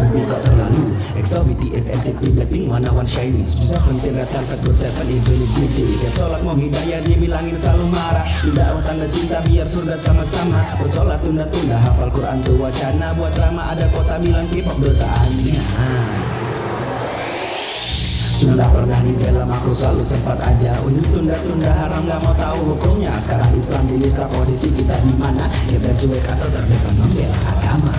[SPEAKER 1] Mimpi kok terlalu EXO, BTS, NCT, Blackpink, mana one shiny. Susah penting ratan, fat good seven, infinite JJ. Tiap sholat mau hidayah dibilangin selalu marah. Tidak tanda cinta biar surga sama-sama. Bersolat tunda-tunda, hafal Quran tuh wacana. Buat drama ada kota bilang K-pop dosaannya. Sudah pernah di dalam aku selalu sempat aja untuk tunda-tunda haram, gak mau tahu hukumnya. Sekarang Islam di lista posisi kita di mana? Kita cuek atau terdepan membela agama.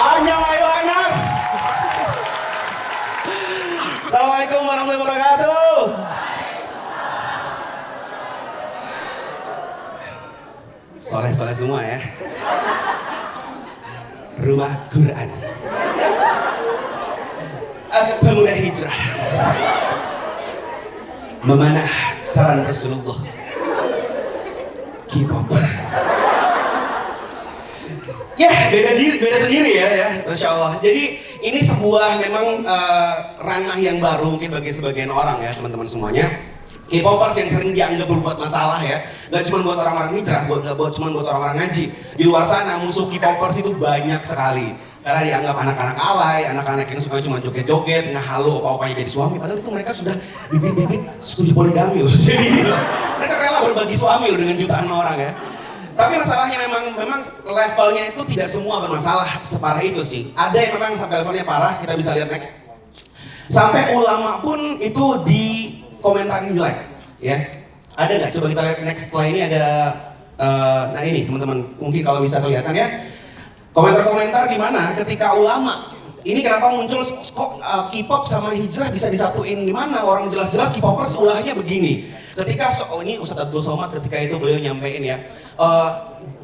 [SPEAKER 11] Annyeong Yohanes. Assalamualaikum warahmatullahi wabarakatuh. Soleh-soleh semua ya. Rumah Quran. pemuda hijrah. Memanah saran Rasulullah. K-pop. Ya, beda sendiri ya, Masya Allah. Jadi ini sebuah memang ranah yang baru mungkin bagi sebagian orang ya, teman-teman semuanya. K-popers yang sering dianggap berbuat masalah ya, gak cuma buat orang-orang hijrah, gak cuma buat orang-orang ngaji. Di luar sana musuh K-popers itu banyak sekali. Karena dianggap anak-anak alay, anak-anak yang suka cuma joget-joget, ngehalu opa-opanya jadi suami. Padahal itu mereka sudah bibit-bibit setuju poligami loh. Jadi mereka rela berbagi suami loh dengan jutaan orang ya. Tapi masalahnya memang levelnya itu tidak semua bermasalah separah itu sih. Ada yang memang sampai levelnya parah, kita bisa lihat next. Sampai ulama pun itu di komentarin jelek, ya. Ada nggak? Coba kita lihat next. Setelah ini ada, nah ini teman-teman, mungkin kalau bisa kelihatan ya. Komentar-komentar di mana ketika ulama. Ini kenapa muncul kok K-pop sama hijrah bisa disatuin gimana? Orang jelas-jelas K-popers ulahnya begini. Ketika ini Ustadz Abdul Somad ketika itu beliau nyampein ya,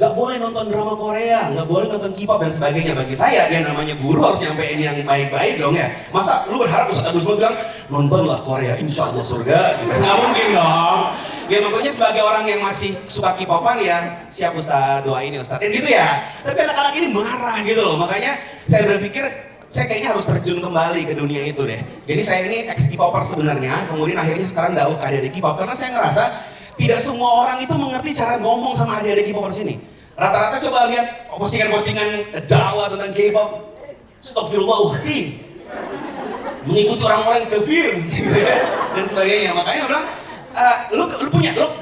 [SPEAKER 11] nggak boleh nonton drama Korea, nggak boleh nonton K-pop dan sebagainya. Bagi saya, ya namanya guru harus nyampein yang baik-baik dong ya. Masa lu berharap Ustadz Abdul Somad bilang nontonlah Korea, insya Allah surga? Gitu. Nggak mungkin dong. Ya makanya sebagai orang yang masih suka K-popan ya, siap Ustadz, doain ya Ustadz, gitu ya. Tapi anak-anak ini marah gitu loh, makanya saya berpikir saya kayaknya harus terjun kembali ke dunia itu deh. Jadi saya ini ex K-popper sebenarnya, kemudian akhirnya sekarang dakwah ke adik-adik K-pop karena saya ngerasa tidak semua orang itu mengerti cara ngomong sama adik-adik K-popper sini. Rata-rata coba lihat postingan-postingan dakwah tentang K-pop, astagfirullah, mengikuti orang-orang kafir dan sebagainya. Makanya bilang, lu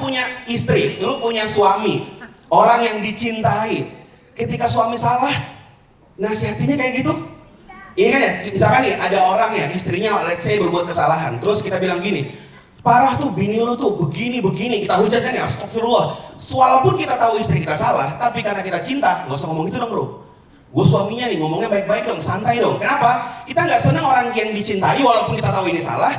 [SPEAKER 11] punya istri, lu punya suami, orang yang dicintai. Ketika suami salah, nasihatinya kayak gitu. Ini kan ya, misalkan nih ada orang ya, istrinya let's say berbuat kesalahan, terus kita bilang gini, parah tuh bini lo tuh begini, kita hujatkan ya, astagfirullah. Walaupun kita tahu istri kita salah, tapi karena kita cinta, nggak usah ngomong itu dong bro. Gue suaminya nih, ngomongnya baik-baik dong, santai dong. Kenapa? Kita nggak senang orang yang dicintai, walaupun kita tahu ini salah,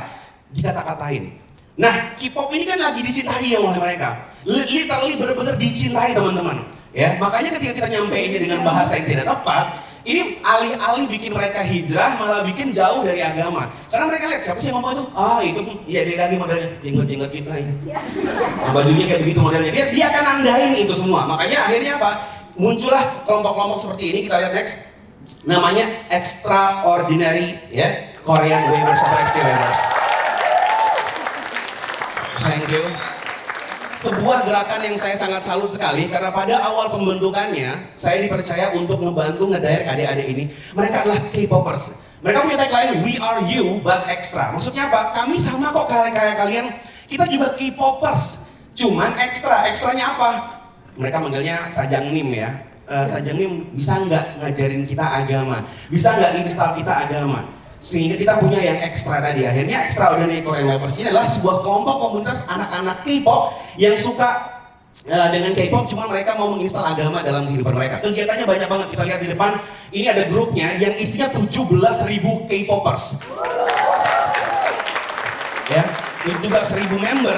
[SPEAKER 11] dikata-katain. Nah, K-pop ini kan lagi dicintai oleh mereka. Literally benar-benar dicintai teman-teman. Ya, makanya ketika kita nyampeinnya dengan bahasa yang tidak tepat, ini alih-alih bikin mereka hijrah, malah bikin jauh dari agama. Karena mereka lihat, siapa sih yang ngomong itu? Itu, iya dia lagi modelnya, jenggot-jenggot gitu aja. Nah, bajunya kayak begitu modelnya, dia akan nandain itu semua. Makanya akhirnya apa? Muncullah kelompok-kelompok seperti ini, kita lihat next. Namanya Extraordinary ya, Korean Wavers atau XT Wavers. Thank you. Sebuah gerakan yang saya sangat salut sekali karena pada awal pembentukannya saya dipercaya untuk membantu ngedirect adik-adik ini. Mereka adalah K-popers. Mereka punya tagline we are you but extra. Maksudnya apa? Kami sama kok kayak kalian. Kita juga K-popers. Cuman ekstra. Ekstranya apa? Mereka manggilnya Sajang Nim ya. Sajang Nim bisa nggak ngajarin kita agama? Bisa nggak install kita agama? Sehingga kita punya yang ekstra tadi. Akhirnya Extraordinary Korean Wavers ini adalah sebuah kelompok komunitas anak-anak K-pop yang suka dengan K-pop, cuma mereka mau menginstal agama dalam kehidupan mereka. Kegiatannya banyak banget. Kita lihat di depan, ini ada grupnya yang isinya 17.000 K-popers. Ya, 17.000 member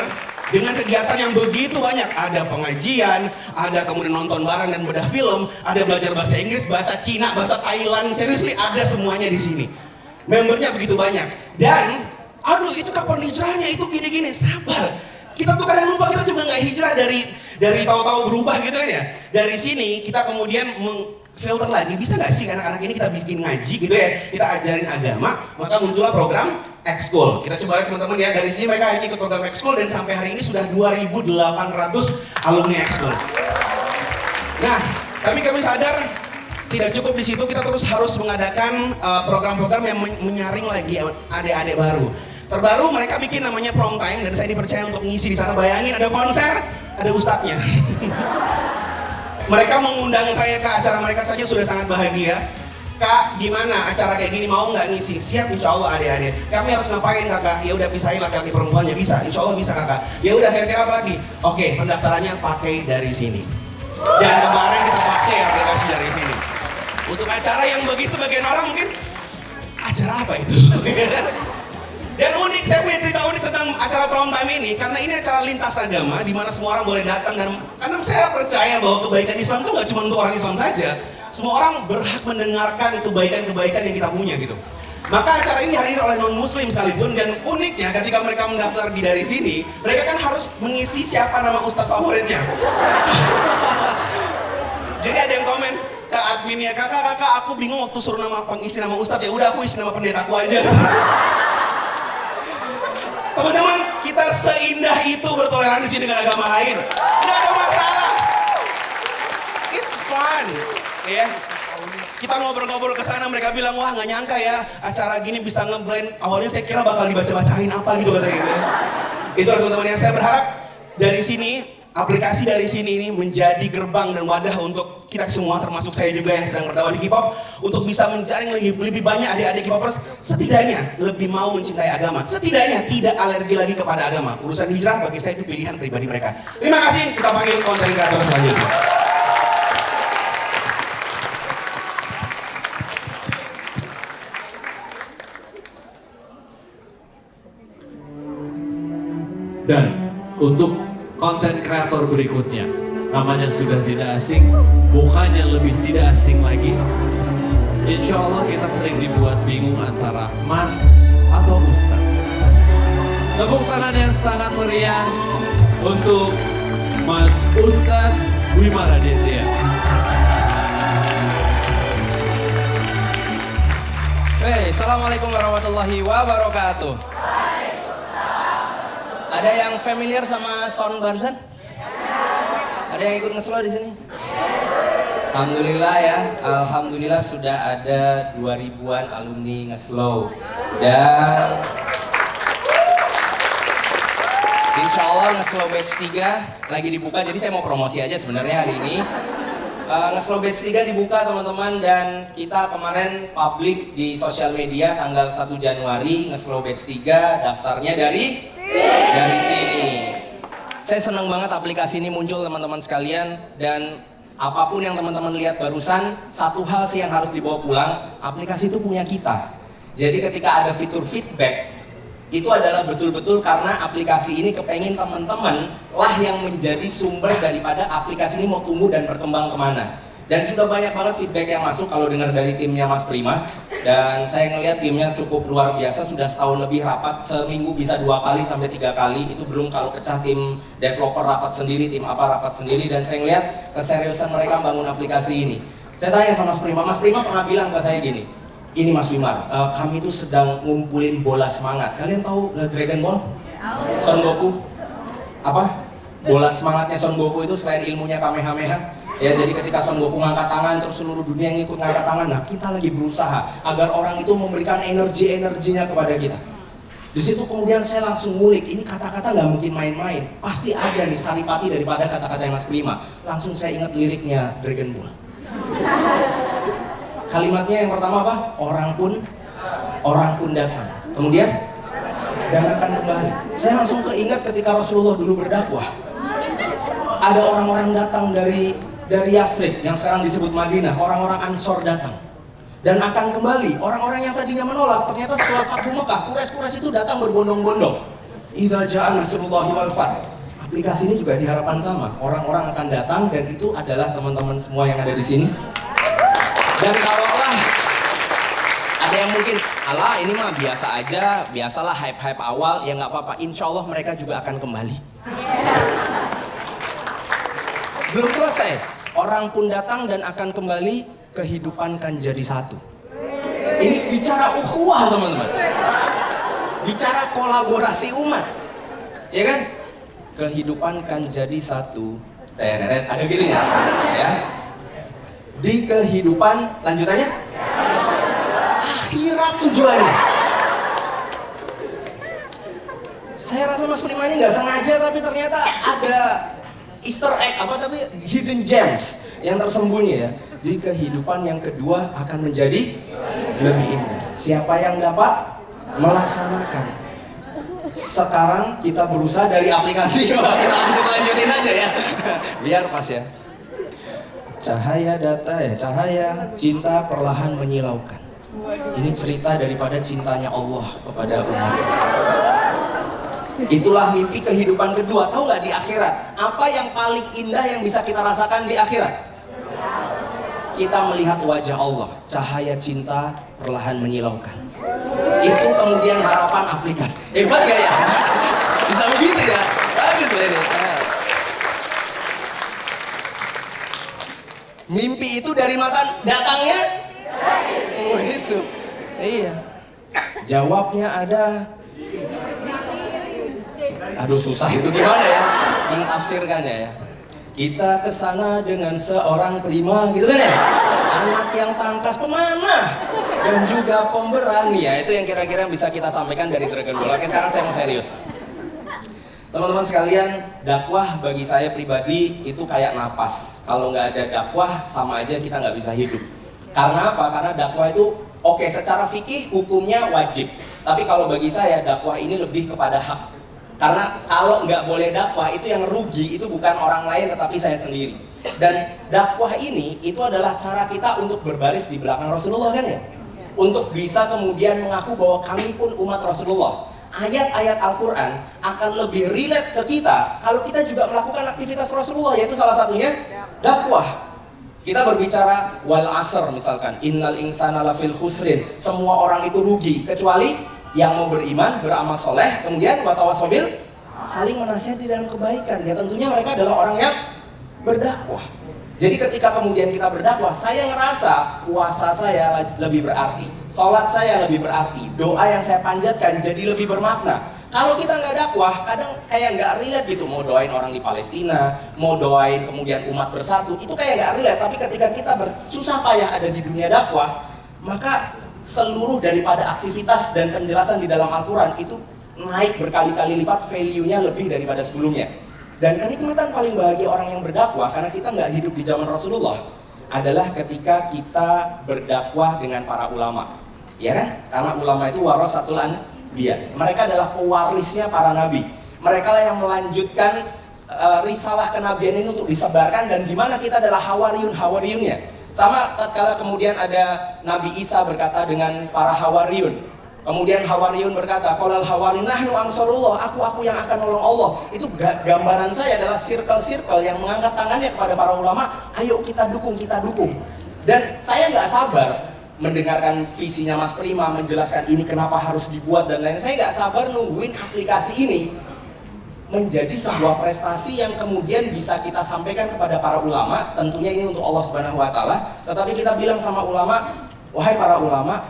[SPEAKER 11] dengan kegiatan yang begitu banyak. Ada pengajian, ada kemudian nonton bareng dan bedah film, ada belajar bahasa Inggris, bahasa Cina, bahasa Thailand. Seriously, ada semuanya di sini. Membernya begitu banyak. Dan, aduh itu kapan hijrahnya, itu gini-gini. Sabar. Kita tuh kadang lupa, kita juga nggak hijrah dari tahu-tahu berubah gitu kan ya. Dari sini kita kemudian filter lagi, bisa nggak sih anak-anak ini kita bikin ngaji gitu ya, kita ajarin agama. Maka muncullah program Ekskul. Kita coba lihat teman-teman ya, dari sini mereka hanya ikut program Ekskul dan sampai hari ini sudah 2.800 alumni Ekskul. Nah, tapi kami sadar tidak cukup di situ, kita terus harus mengadakan program-program yang menyaring lagi adik-adik baru. Terbaru mereka bikin namanya Prom Time dan saya dipercaya untuk ngisi di sana. Bayangin ada konser, ada ustadznya. Mereka mengundang saya ke acara mereka saja sudah sangat bahagia. Kak, gimana acara kayak gini, mau nggak ngisi? Siap, insya Allah adik-adik. Kami harus ngapain kakak? Ya udah pisahin laki-laki perempuannya, bisa. Insya Allah bisa kakak. Ya udah kira-kira apa lagi? Oke, pendaftarannya pakai dari sini. Dan kemarin kita pakai aplikasi dari sini. Untuk acara yang bagi sebagian orang mungkin acara apa itu? Dan unik, saya punya cerita unik tentang acara Prom Time ini karena ini acara lintas agama di mana semua orang boleh datang, dan karena saya percaya bahwa kebaikan Islam itu nggak cuma untuk orang Islam saja. Semua orang berhak mendengarkan kebaikan-kebaikan yang kita punya gitu. Maka acara ini dihadiri oleh non-muslim sekalipun, dan uniknya ketika mereka mendaftar dari sini, mereka kan harus mengisi siapa nama ustadz favoritnya. Jadi ada yang komen ke adminnya, kakak aku bingung waktu suruh pengisi nama ustadz, ya udah aku isi nama pendetaku aja. Teman-teman, kita seindah itu bertoleransi dengan agama lain. Nggak ada masalah. It's fun, ya. Kita ngobrol-ngobrol ke sana, mereka bilang, wah nggak nyangka ya acara gini bisa ngeblend. Awalnya saya kira bakal dibaca-bacain apa gitu katanya gitu. Itulah teman-teman yang saya berharap dari sini, aplikasi dari sini ini menjadi gerbang dan wadah untuk kita semua, termasuk saya juga yang sedang berdakwah di K-pop, untuk bisa menjaring lebih banyak adik-adik K-popers, setidaknya lebih mau mencintai agama, setidaknya tidak alergi lagi kepada agama. Urusan hijrah bagi saya itu pilihan pribadi mereka. Terima kasih, kita panggil konten kreator selanjutnya.
[SPEAKER 9] Dan untuk konten kreator berikutnya, namanya sudah tidak asing, mukanya lebih tidak asing lagi. Insya Allah kita sering dibuat bingung antara Mas atau Ustadz. Tepuk tangan yang sangat meriah untuk Mas Ustadz Wimaraditya.
[SPEAKER 3] Hey, assalamualaikum warahmatullahi wabarakatuh. Ada yang familiar sama sound barusan? Ada yang ikut nge-slow di sini? Alhamdulillah ya, alhamdulillah sudah ada 2000-an alumni nge-slow. Dan insya Allah nge-slow batch 3 lagi dibuka, jadi saya mau promosi aja sebenarnya hari ini. Nge-slow batch 3 dibuka teman-teman, dan kita kemarin publik di sosial media tanggal 1 Januari nge-slow batch 3, daftarnya dari sini. Saya senang banget aplikasi ini muncul teman-teman sekalian, dan apapun yang teman-teman lihat barusan, satu hal sih yang harus dibawa pulang, aplikasi itu punya kita. Jadi ketika ada fitur feedback, itu adalah betul-betul karena aplikasi ini kepengen teman-teman lah yang menjadi sumber daripada aplikasi ini mau tumbuh dan berkembang kemana. Dan sudah banyak banget feedback yang masuk kalau dengar dari timnya Mas Prima. Dan saya ngelihat timnya cukup luar biasa, sudah setahun lebih rapat, seminggu bisa 2 kali sampai 3 kali. Itu belum kalau pecah tim developer rapat sendiri, tim apa rapat sendiri. Dan saya ngelihat keseriusan mereka bangun aplikasi ini. Saya tanya sama Mas Prima pernah bilang ke saya gini, ini Mas Wimar, kami itu sedang ngumpulin bola semangat. Kalian tahu Dragon Ball? Son Goku? Apa? Bola semangatnya Son Goku itu selain ilmunya Kamehameha, ya, jadi ketika Son Goku ngangkat tangan, terus seluruh dunia yang ikut ngangkat tangan. Nah, kita lagi berusaha agar orang itu memberikan energinya kepada kita. Di situ kemudian saya langsung ngulik, ini kata-kata nggak mungkin main-main. Pasti ada nih saripati daripada kata-kata yang Mas Prima. Langsung saya ingat liriknya Dragon Ball. Kalimatnya yang pertama apa? Orang pun datang. Kemudian dan akan kembali. Saya langsung keingat ketika Rasulullah dulu berdakwah. Ada orang-orang datang dari Yathrib yang sekarang disebut Madinah, orang-orang Ansor datang dan akan kembali. Orang-orang yang tadinya menolak, ternyata setelah Fathu Mekah, Quraisy itu datang berbondong-bondong. Idza ja'a nasrullahi wal fath. Aplikasi ini juga diharapkan sama. Orang-orang akan datang, dan itu adalah teman-teman semua yang ada di sini. Dan kalaulah ada yang mungkin, alah ini mah biasa aja, biasalah hype-hype awal, ya nggak apa-apa. Insya Allah mereka juga akan kembali. Belum selesai, orang pun datang dan akan kembali, kehidupan kan jadi satu. Ini bicara ukhuwah teman-teman, bicara kolaborasi umat, ya kan? Kehidupan kan jadi satu, tereret, ada gitunya, ya. Di kehidupan, lanjutannya akhirat tujuannya. Saya rasa Mas Prima ini nggak sengaja, tapi ternyata ada Easter egg tapi hidden gems yang tersembunyi ya. Di kehidupan yang kedua akan menjadi lebih indah. Siapa yang dapat melaksanakan? Sekarang kita berusaha dari aplikasi, kita lanjutin aja ya, biar pas ya. Cahaya data ya, cahaya cinta perlahan menyilaukan. Ini cerita daripada cintanya Allah kepada umat. Itulah mimpi kehidupan kedua. Tahu nggak di akhirat? Apa yang paling indah yang bisa kita rasakan di akhirat? kita melihat wajah Allah, cahaya cinta perlahan menyilaukan. Itu kemudian harapan aplikasi. Hebat gak ya? Bisa begitu ya? Bagus loh ini. Mimpi itu dari mata datangnya? Oh itu. Iya. Jawabnya ada. Aduh susah itu gimana ya? Mentafsirkannya ya. Kita kesana dengan seorang prima gitu kan ya? Anak yang tangkas pemanah dan juga pemberani ya. Itu yang kira-kira bisa kita sampaikan dari Dragon Ball. Oke, sekarang saya mau serius. Teman-teman sekalian, dakwah bagi saya pribadi itu kayak napas. Kalau nggak ada dakwah, sama aja kita nggak bisa hidup. Karena apa? Karena dakwah itu oke, secara fikih hukumnya wajib. Tapi kalau bagi saya dakwah ini lebih kepada hak. Karena kalau nggak boleh dakwah itu yang rugi itu bukan orang lain tetapi saya sendiri. Dan dakwah ini itu adalah cara kita untuk berbaris di belakang Rasulullah kan ya? Untuk bisa kemudian mengaku bahwa kami pun umat Rasulullah. Ayat-ayat Al-Quran akan lebih relate ke kita kalau kita juga melakukan aktivitas Rasulullah, yaitu salah satunya dakwah. Kita berbicara wal asr misalkan, innal insana lafil khusrin, semua orang itu rugi kecuali yang mau beriman, beramal soleh, kemudian watawasobil saling menasihati dalam kebaikan. Ya tentunya mereka adalah orang yang berdakwah. Jadi ketika kemudian kita berdakwah, saya ngerasa puasa saya lebih berarti, sholat saya lebih berarti, doa yang saya panjatkan jadi lebih bermakna. Kalau kita nggak dakwah, kadang kayak nggak relate gitu. Mau doain orang di Palestina, mau doain kemudian umat bersatu, itu kayak nggak relate. Tapi ketika kita bersusah payah ada di dunia dakwah, maka seluruh daripada aktivitas dan penjelasan di dalam Al-Quran itu naik berkali-kali lipat, value-nya lebih daripada sebelumnya. Dan kenikmatan paling bahagia orang yang berdakwah, karena kita nggak hidup di zaman Rasulullah, adalah ketika kita berdakwah dengan para ulama, ya kan? Karena ulama itu warasatul anbiya. Mereka adalah pewarisnya para nabi. Mereka lah yang melanjutkan risalah kenabian ini untuk disebarkan, dan di mana kita adalah hawariyunnya. Sama tatkala kemudian ada Nabi Isa berkata dengan para hawariyun. Kemudian hawariyun berkata, qolal hawariyun nahnu ansarullah, aku yang akan nolong Allah. Itu gambaran saya adalah circle-circle yang mengangkat tangannya kepada para ulama, ayo kita dukung. Dan saya nggak sabar mendengarkan visinya Mas Prima, menjelaskan ini kenapa harus dibuat dan lain-lain. Saya nggak sabar nungguin aplikasi ini menjadi sebuah prestasi yang kemudian bisa kita sampaikan kepada para ulama. Tentunya ini untuk Allah Subhanahu wa Ta'ala. Tetapi kita bilang sama ulama, wahai para ulama,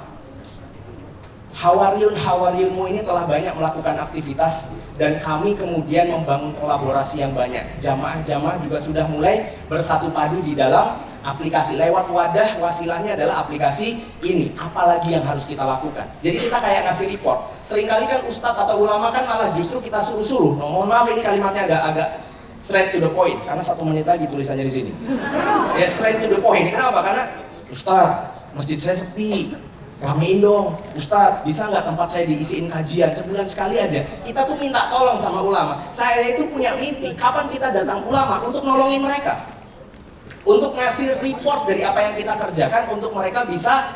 [SPEAKER 3] hawariyunmu ini telah banyak melakukan aktivitas, dan kami kemudian membangun kolaborasi yang banyak. Jamaah-jamaah juga sudah mulai bersatu padu di dalam aplikasi. Lewat wadah, wasilahnya adalah aplikasi ini. Apalagi yang harus kita lakukan? Jadi kita kayak ngasih report. Seringkali kan ustadz atau ulama kan malah justru kita suruh-suruh. Mohon maaf ini kalimatnya agak straight to the point, karena 1 menit lagi tulisannya di sini. Ya straight to the point. Kenapa? Karena ustadz, masjid saya sepi. Ramein dong, Ustadz, bisa nggak tempat saya diisiin kajian sebulan sekali aja? Kita tuh minta tolong sama ulama. Saya itu punya mimpi, kapan kita datang ulama untuk nolongin mereka, untuk ngasih report dari apa yang kita kerjakan, untuk mereka bisa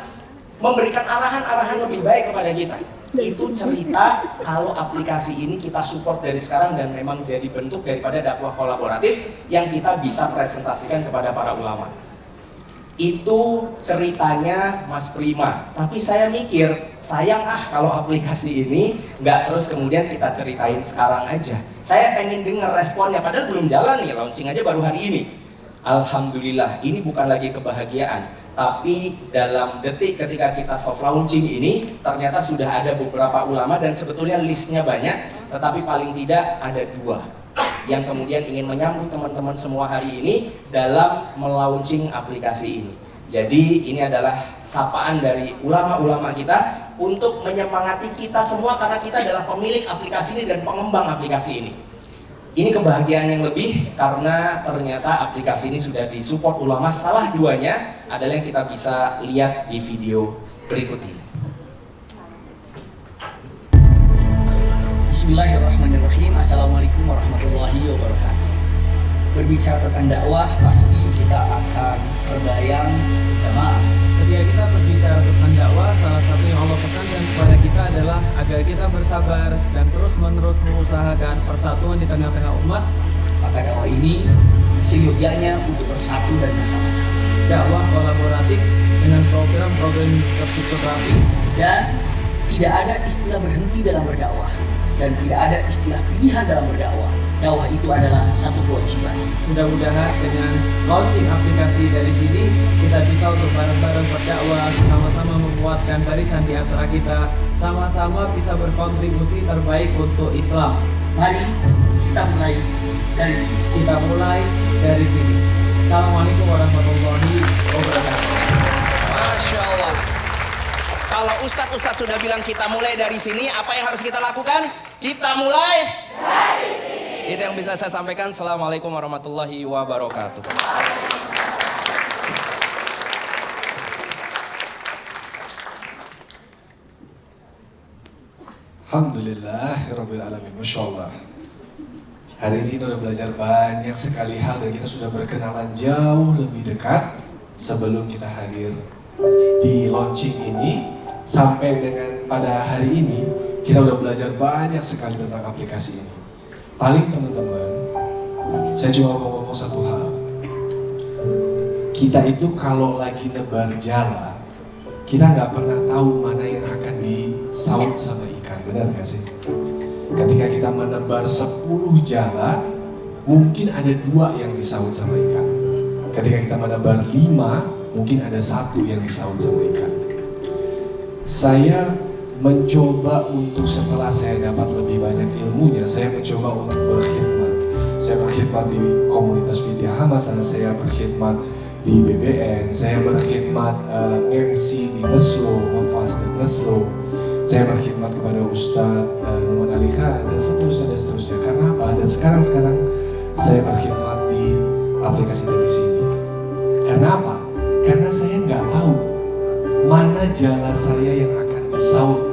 [SPEAKER 3] memberikan arahan-arahan lebih baik kepada kita. Itu cerita kalau aplikasi ini kita support dari sekarang dan memang jadi bentuk daripada dakwah kolaboratif yang kita bisa presentasikan kepada para ulama. Itu ceritanya Mas Prima. Tapi saya mikir, sayang kalau aplikasi ini nggak terus kemudian kita ceritain sekarang aja. Saya pengen denger responnya, padahal belum jalan nih, launching aja baru hari ini. Alhamdulillah, ini bukan lagi kebahagiaan, tapi dalam detik ketika kita soft launching ini, ternyata sudah ada beberapa ulama dan sebetulnya listnya banyak, tetapi paling tidak ada 2 yang kemudian ingin menyambut teman-teman semua hari ini dalam melaunching aplikasi ini. Jadi ini adalah sapaan dari ulama-ulama kita untuk menyemangati kita semua, karena kita adalah pemilik aplikasi ini dan pengembang aplikasi ini. Ini kebahagiaan yang lebih karena ternyata aplikasi ini sudah disupport ulama. Salah 2-nya adalah yang kita bisa lihat di video berikut ini.
[SPEAKER 12] Bismillahirrahmanirrahim. Assalamualaikum warahmatullahi wabarakatuh. Berbicara tentang dakwah, pasti kita akan terbayang jamaah.
[SPEAKER 13] Ketika kita berbicara tentang dakwah, salah satu yang Allah pesankan kepada kita adalah agar kita bersabar dan terus-menerus mengusahakan persatuan di tengah-tengah umat,
[SPEAKER 12] Maka dakwah ini seyogyanya untuk bersatu dan bersama-sama.
[SPEAKER 13] Dakwah kolaboratif dengan program-program tersusun
[SPEAKER 12] dan tidak ada istilah berhenti dalam berdakwah dan tidak ada istilah pilihan dalam berdakwah. Dakwah itu adalah satu kewajiban.
[SPEAKER 13] Mudah-mudahan dengan launching aplikasi dari sini kita bisa untuk bareng-bareng berdakwah, sama-sama menguatkan barisan di antara kita, sama-sama bisa berkontribusi terbaik untuk Islam.
[SPEAKER 12] Mari kita mulai dari sini.
[SPEAKER 13] Kita mulai dari sini. Assalamualaikum warahmatullahi wabarakatuh.
[SPEAKER 3] Masya Allah. Kalau Ustadz sudah bilang kita mulai dari sini, apa yang harus kita lakukan? Kita mulai dari sini. Itu yang bisa saya sampaikan. Assalamualaikum warahmatullahi wabarakatuh.
[SPEAKER 5] Alhamdulillahirrabbilalamin. Masya Allah. Hari ini kita sudah belajar banyak sekali hal dan kita sudah berkenalan jauh lebih dekat sebelum kita hadir di launching ini. Sampai dengan pada hari ini kita sudah belajar banyak sekali tentang aplikasi ini. Paling teman-teman, saya cuma mau ngomong satu hal. Kita itu kalau lagi nebar jala, kita nggak pernah tahu mana yang akan disaut sama ikan, benar nggak sih? Ketika kita menebar 10 jala, mungkin ada 2 yang disaut sama ikan. Ketika kita menebar 5, mungkin ada 1 yang disaut sama ikan. Saya mencoba untuk setelah saya dapat lebih banyak ilmunya, saya mencoba untuk berkhidmat. Saya berkhidmat di komunitas Fitiah Hamasah, saya berkhidmat di BBN, saya berkhidmat MC di Meslo, Mufas di Meslo. Saya berkhidmat kepada Ustadz Numan Ali Khan dan seterusnya. Karena apa? Dan sekarang saya berkhidmat di aplikasi dari sini. Karena apa? Karena saya nggak tahu mana jala saya yang akan disaut,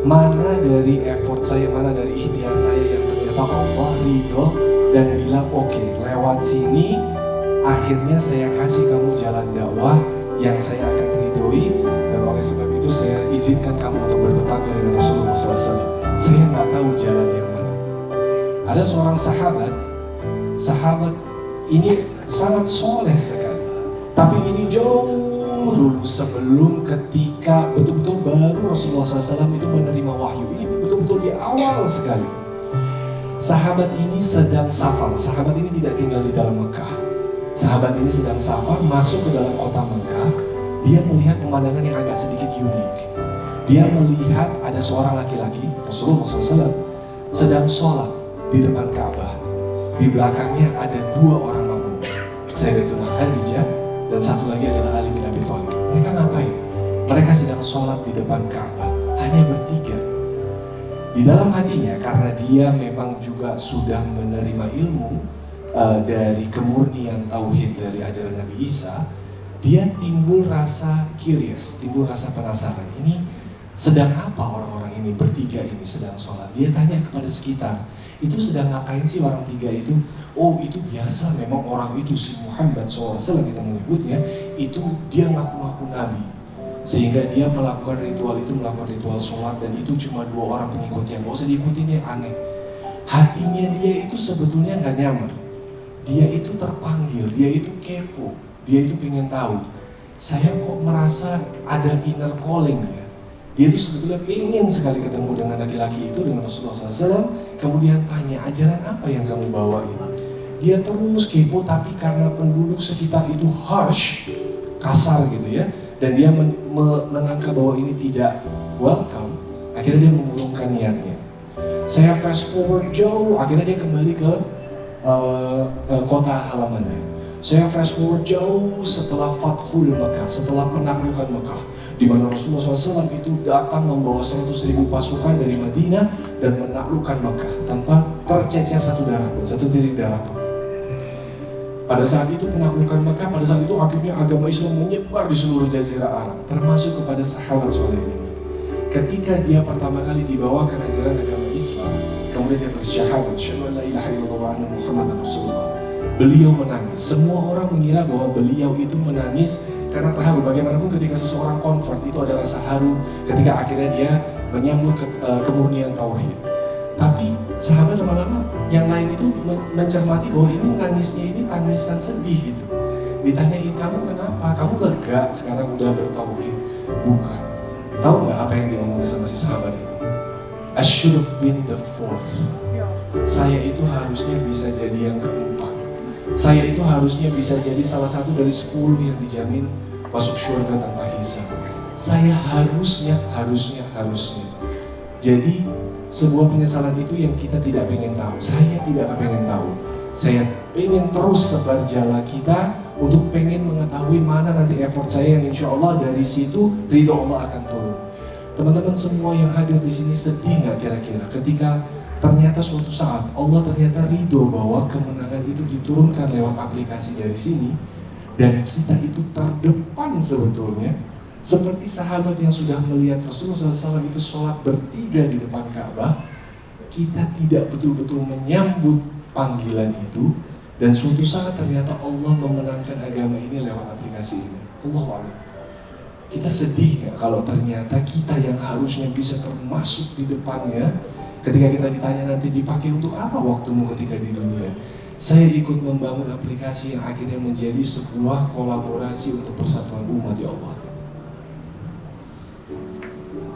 [SPEAKER 5] mana dari effort saya, mana dari ikhtiar saya yang ternyata Allah ridho dan bilang oke, lewat sini akhirnya saya kasih kamu jalan dakwah yang saya akan ridhoi, dan oleh sebab itu saya izinkan kamu untuk bertetangga dengan Rasulullah SAW. Saya nggak tahu jalan yang mana. Ada seorang sahabat ini sangat soleh sekali, tapi ini jauh dulu sebelum ketika betul-betul baru Rasulullah SAW itu menerima wahyu. Ini betul-betul di awal sekali. Sahabat ini sedang safar. Sahabat ini tidak tinggal di dalam Mekah. Sahabat ini sedang safar masuk ke dalam kota Mekah. Dia melihat pemandangan yang agak sedikit unik. Dia melihat ada seorang laki-laki, Rasulullah SAW, sedang sholat di depan Ka'bah. Di belakangnya ada 2 orang makmum, Sayyidatuna Khadijah dan satu lagi adalah Ali bin Abi Thalib. Mereka ngapain? Mereka sedang sholat di depan Ka'bah, hanya bertiga. Di dalam hatinya, karena dia memang juga sudah menerima ilmu dari kemurnian tauhid dari ajaran Nabi Isa, dia timbul rasa curious, timbul rasa penasaran. Ini sedang apa orang-orang ini bertiga ini sedang sholat? Dia tanya kepada sekitar, itu sedang ngapain sih orang 3 itu? Oh, itu biasa, memang orang itu si Muhammad SAW kita menyebutnya, itu dia ngaku-ngaku Nabi. Sehingga dia melakukan ritual itu, melakukan ritual sholat, dan itu cuma 2 orang pengikutnya, gak usah diikutin ya, aneh. Hatinya dia itu sebetulnya gak nyaman. Dia itu terpanggil, dia itu kepo, dia itu pengen tahu. Saya kok merasa ada inner calling ya. Dia itu sebetulnya pengen sekali ketemu dengan laki-laki itu, dengan Rasulullah SAW. Kemudian tanya, ajaran apa yang kamu bawa ini? Dia terus kepo, tapi karena penduduk sekitar itu harsh, kasar gitu ya, dan dia menangkap bahwa ini tidak welcome, akhirnya dia mengurungkan niatnya. Saya fast forward jauh, akhirnya dia kembali ke kota halamannya. Saya fast forward jauh setelah Fathul Mekah, setelah penaklukan Mekah, di mana Rasulullah SAW itu datang membawa 100.000 pasukan dari Madinah dan menaklukkan Mekah tanpa tercecer satu titik darah pun. Pada saat itu penaklukan Mekah, pada saat itu akhirnya agama Islam menyebar di seluruh jazirah Arab, termasuk kepada sahabat soleh ini. Ketika dia pertama kali dibawakan ajaran agama Islam, kemudian dia bersyahadat, syahadu la ilaha illallah wa anna Muhammadan Rasulullah. Beliau menangis. Semua orang mengira bahwa beliau itu menangis karena terharu. Bagaimanapun ketika seseorang convert itu ada rasa haru ketika akhirnya dia menyambut kemurnian tauhid. Tapi sahabat lama-lama yang lain itu mencermati bahwa ini nangisnya ini tangisan sedih gitu. Ditanyain, kamu kenapa? Kamu lega sekarang udah bertauhid? Bukan. Tahu nggak apa yang diomongin sama si sahabat itu? I should have been the fourth. Saya itu harusnya bisa jadi yang keempat. Saya itu harusnya bisa jadi salah satu dari 10 yang dijamin masuk surga tanpa hisab. Saya harusnya. Jadi sebuah penyesalan itu yang kita tidak pengen tahu. Saya tidak pengen tahu. Saya pengen terus sebar jala kita untuk pengen mengetahui mana nanti effort saya yang insya Allah dari situ ridho Allah akan turun. Teman-teman semua yang hadir di sini sedih nggak kira-kira ketika ternyata suatu saat Allah ternyata ridho bahwa kemenangan itu diturunkan lewat aplikasi dari sini dan kita itu terdepan sebetulnya seperti sahabat yang sudah melihat Rasulullah SAW itu sholat bertiga di depan Ka'bah. Kita tidak betul-betul menyambut panggilan itu dan suatu saat ternyata Allah memenangkan agama ini lewat aplikasi ini. Allahu a'lam. Kita sedih nggak kalau ternyata kita yang harusnya bisa termasuk di depannya ketika kita ditanya nanti dipakai untuk apa waktumu ketika di dunia. Saya ikut membangun aplikasi yang akhirnya menjadi sebuah kolaborasi untuk persatuan umat ya Allah.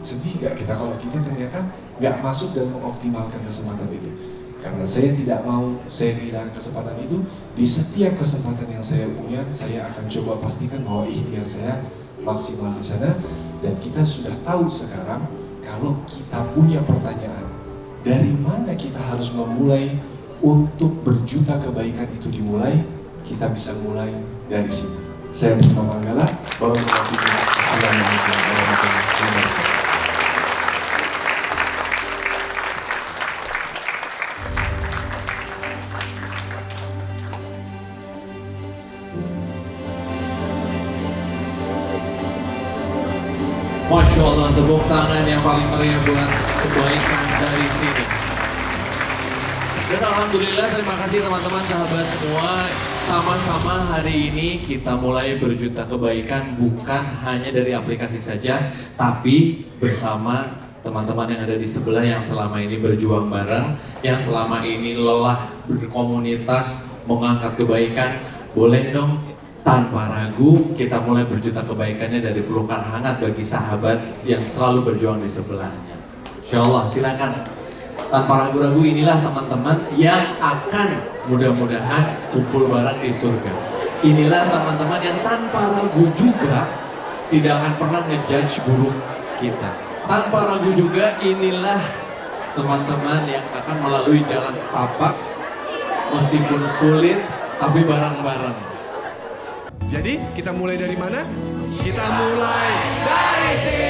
[SPEAKER 5] Sedih gak kita kalau kita ternyata gak masuk dan mengoptimalkan kesempatan itu. Karena saya tidak mau saya kehilangan kesempatan itu. Di setiap kesempatan yang saya punya, saya akan coba pastikan bahwa ikhtiar saya maksimal di sana. Dan kita sudah tahu sekarang kalau kita punya pertanyaan, dari mana kita harus memulai untuk berjuta kebaikan itu dimulai, kita bisa mulai dari sini. Saya Bima Manggala, Assalamualaikum warahmatullahi wabarakatuh.
[SPEAKER 9] Masya Allah, tepuk tangan yang paling meriah buat kebaikan dari sini. Dan Alhamdulillah, terima kasih teman-teman sahabat semua. Sama-sama hari ini kita mulai berjuta kebaikan bukan hanya dari aplikasi saja, tapi bersama teman-teman yang ada di sebelah yang selama ini berjuang bareng, yang selama ini lelah berkomunitas, mengangkat kebaikan. Boleh dong tanpa ragu kita mulai berjuta kebaikannya dari pelukan hangat bagi sahabat yang selalu berjuang di sebelahnya. Insya Allah, silakan. Tanpa ragu-ragu inilah teman-teman yang akan mudah-mudahan kumpul bareng di surga. Inilah teman-teman yang tanpa ragu juga tidak akan pernah ngejudge buruk kita. Tanpa ragu juga inilah teman-teman yang akan melalui jalan setapak meskipun sulit tapi bareng-bareng.
[SPEAKER 5] Jadi kita mulai dari mana? Kita mulai dari sini.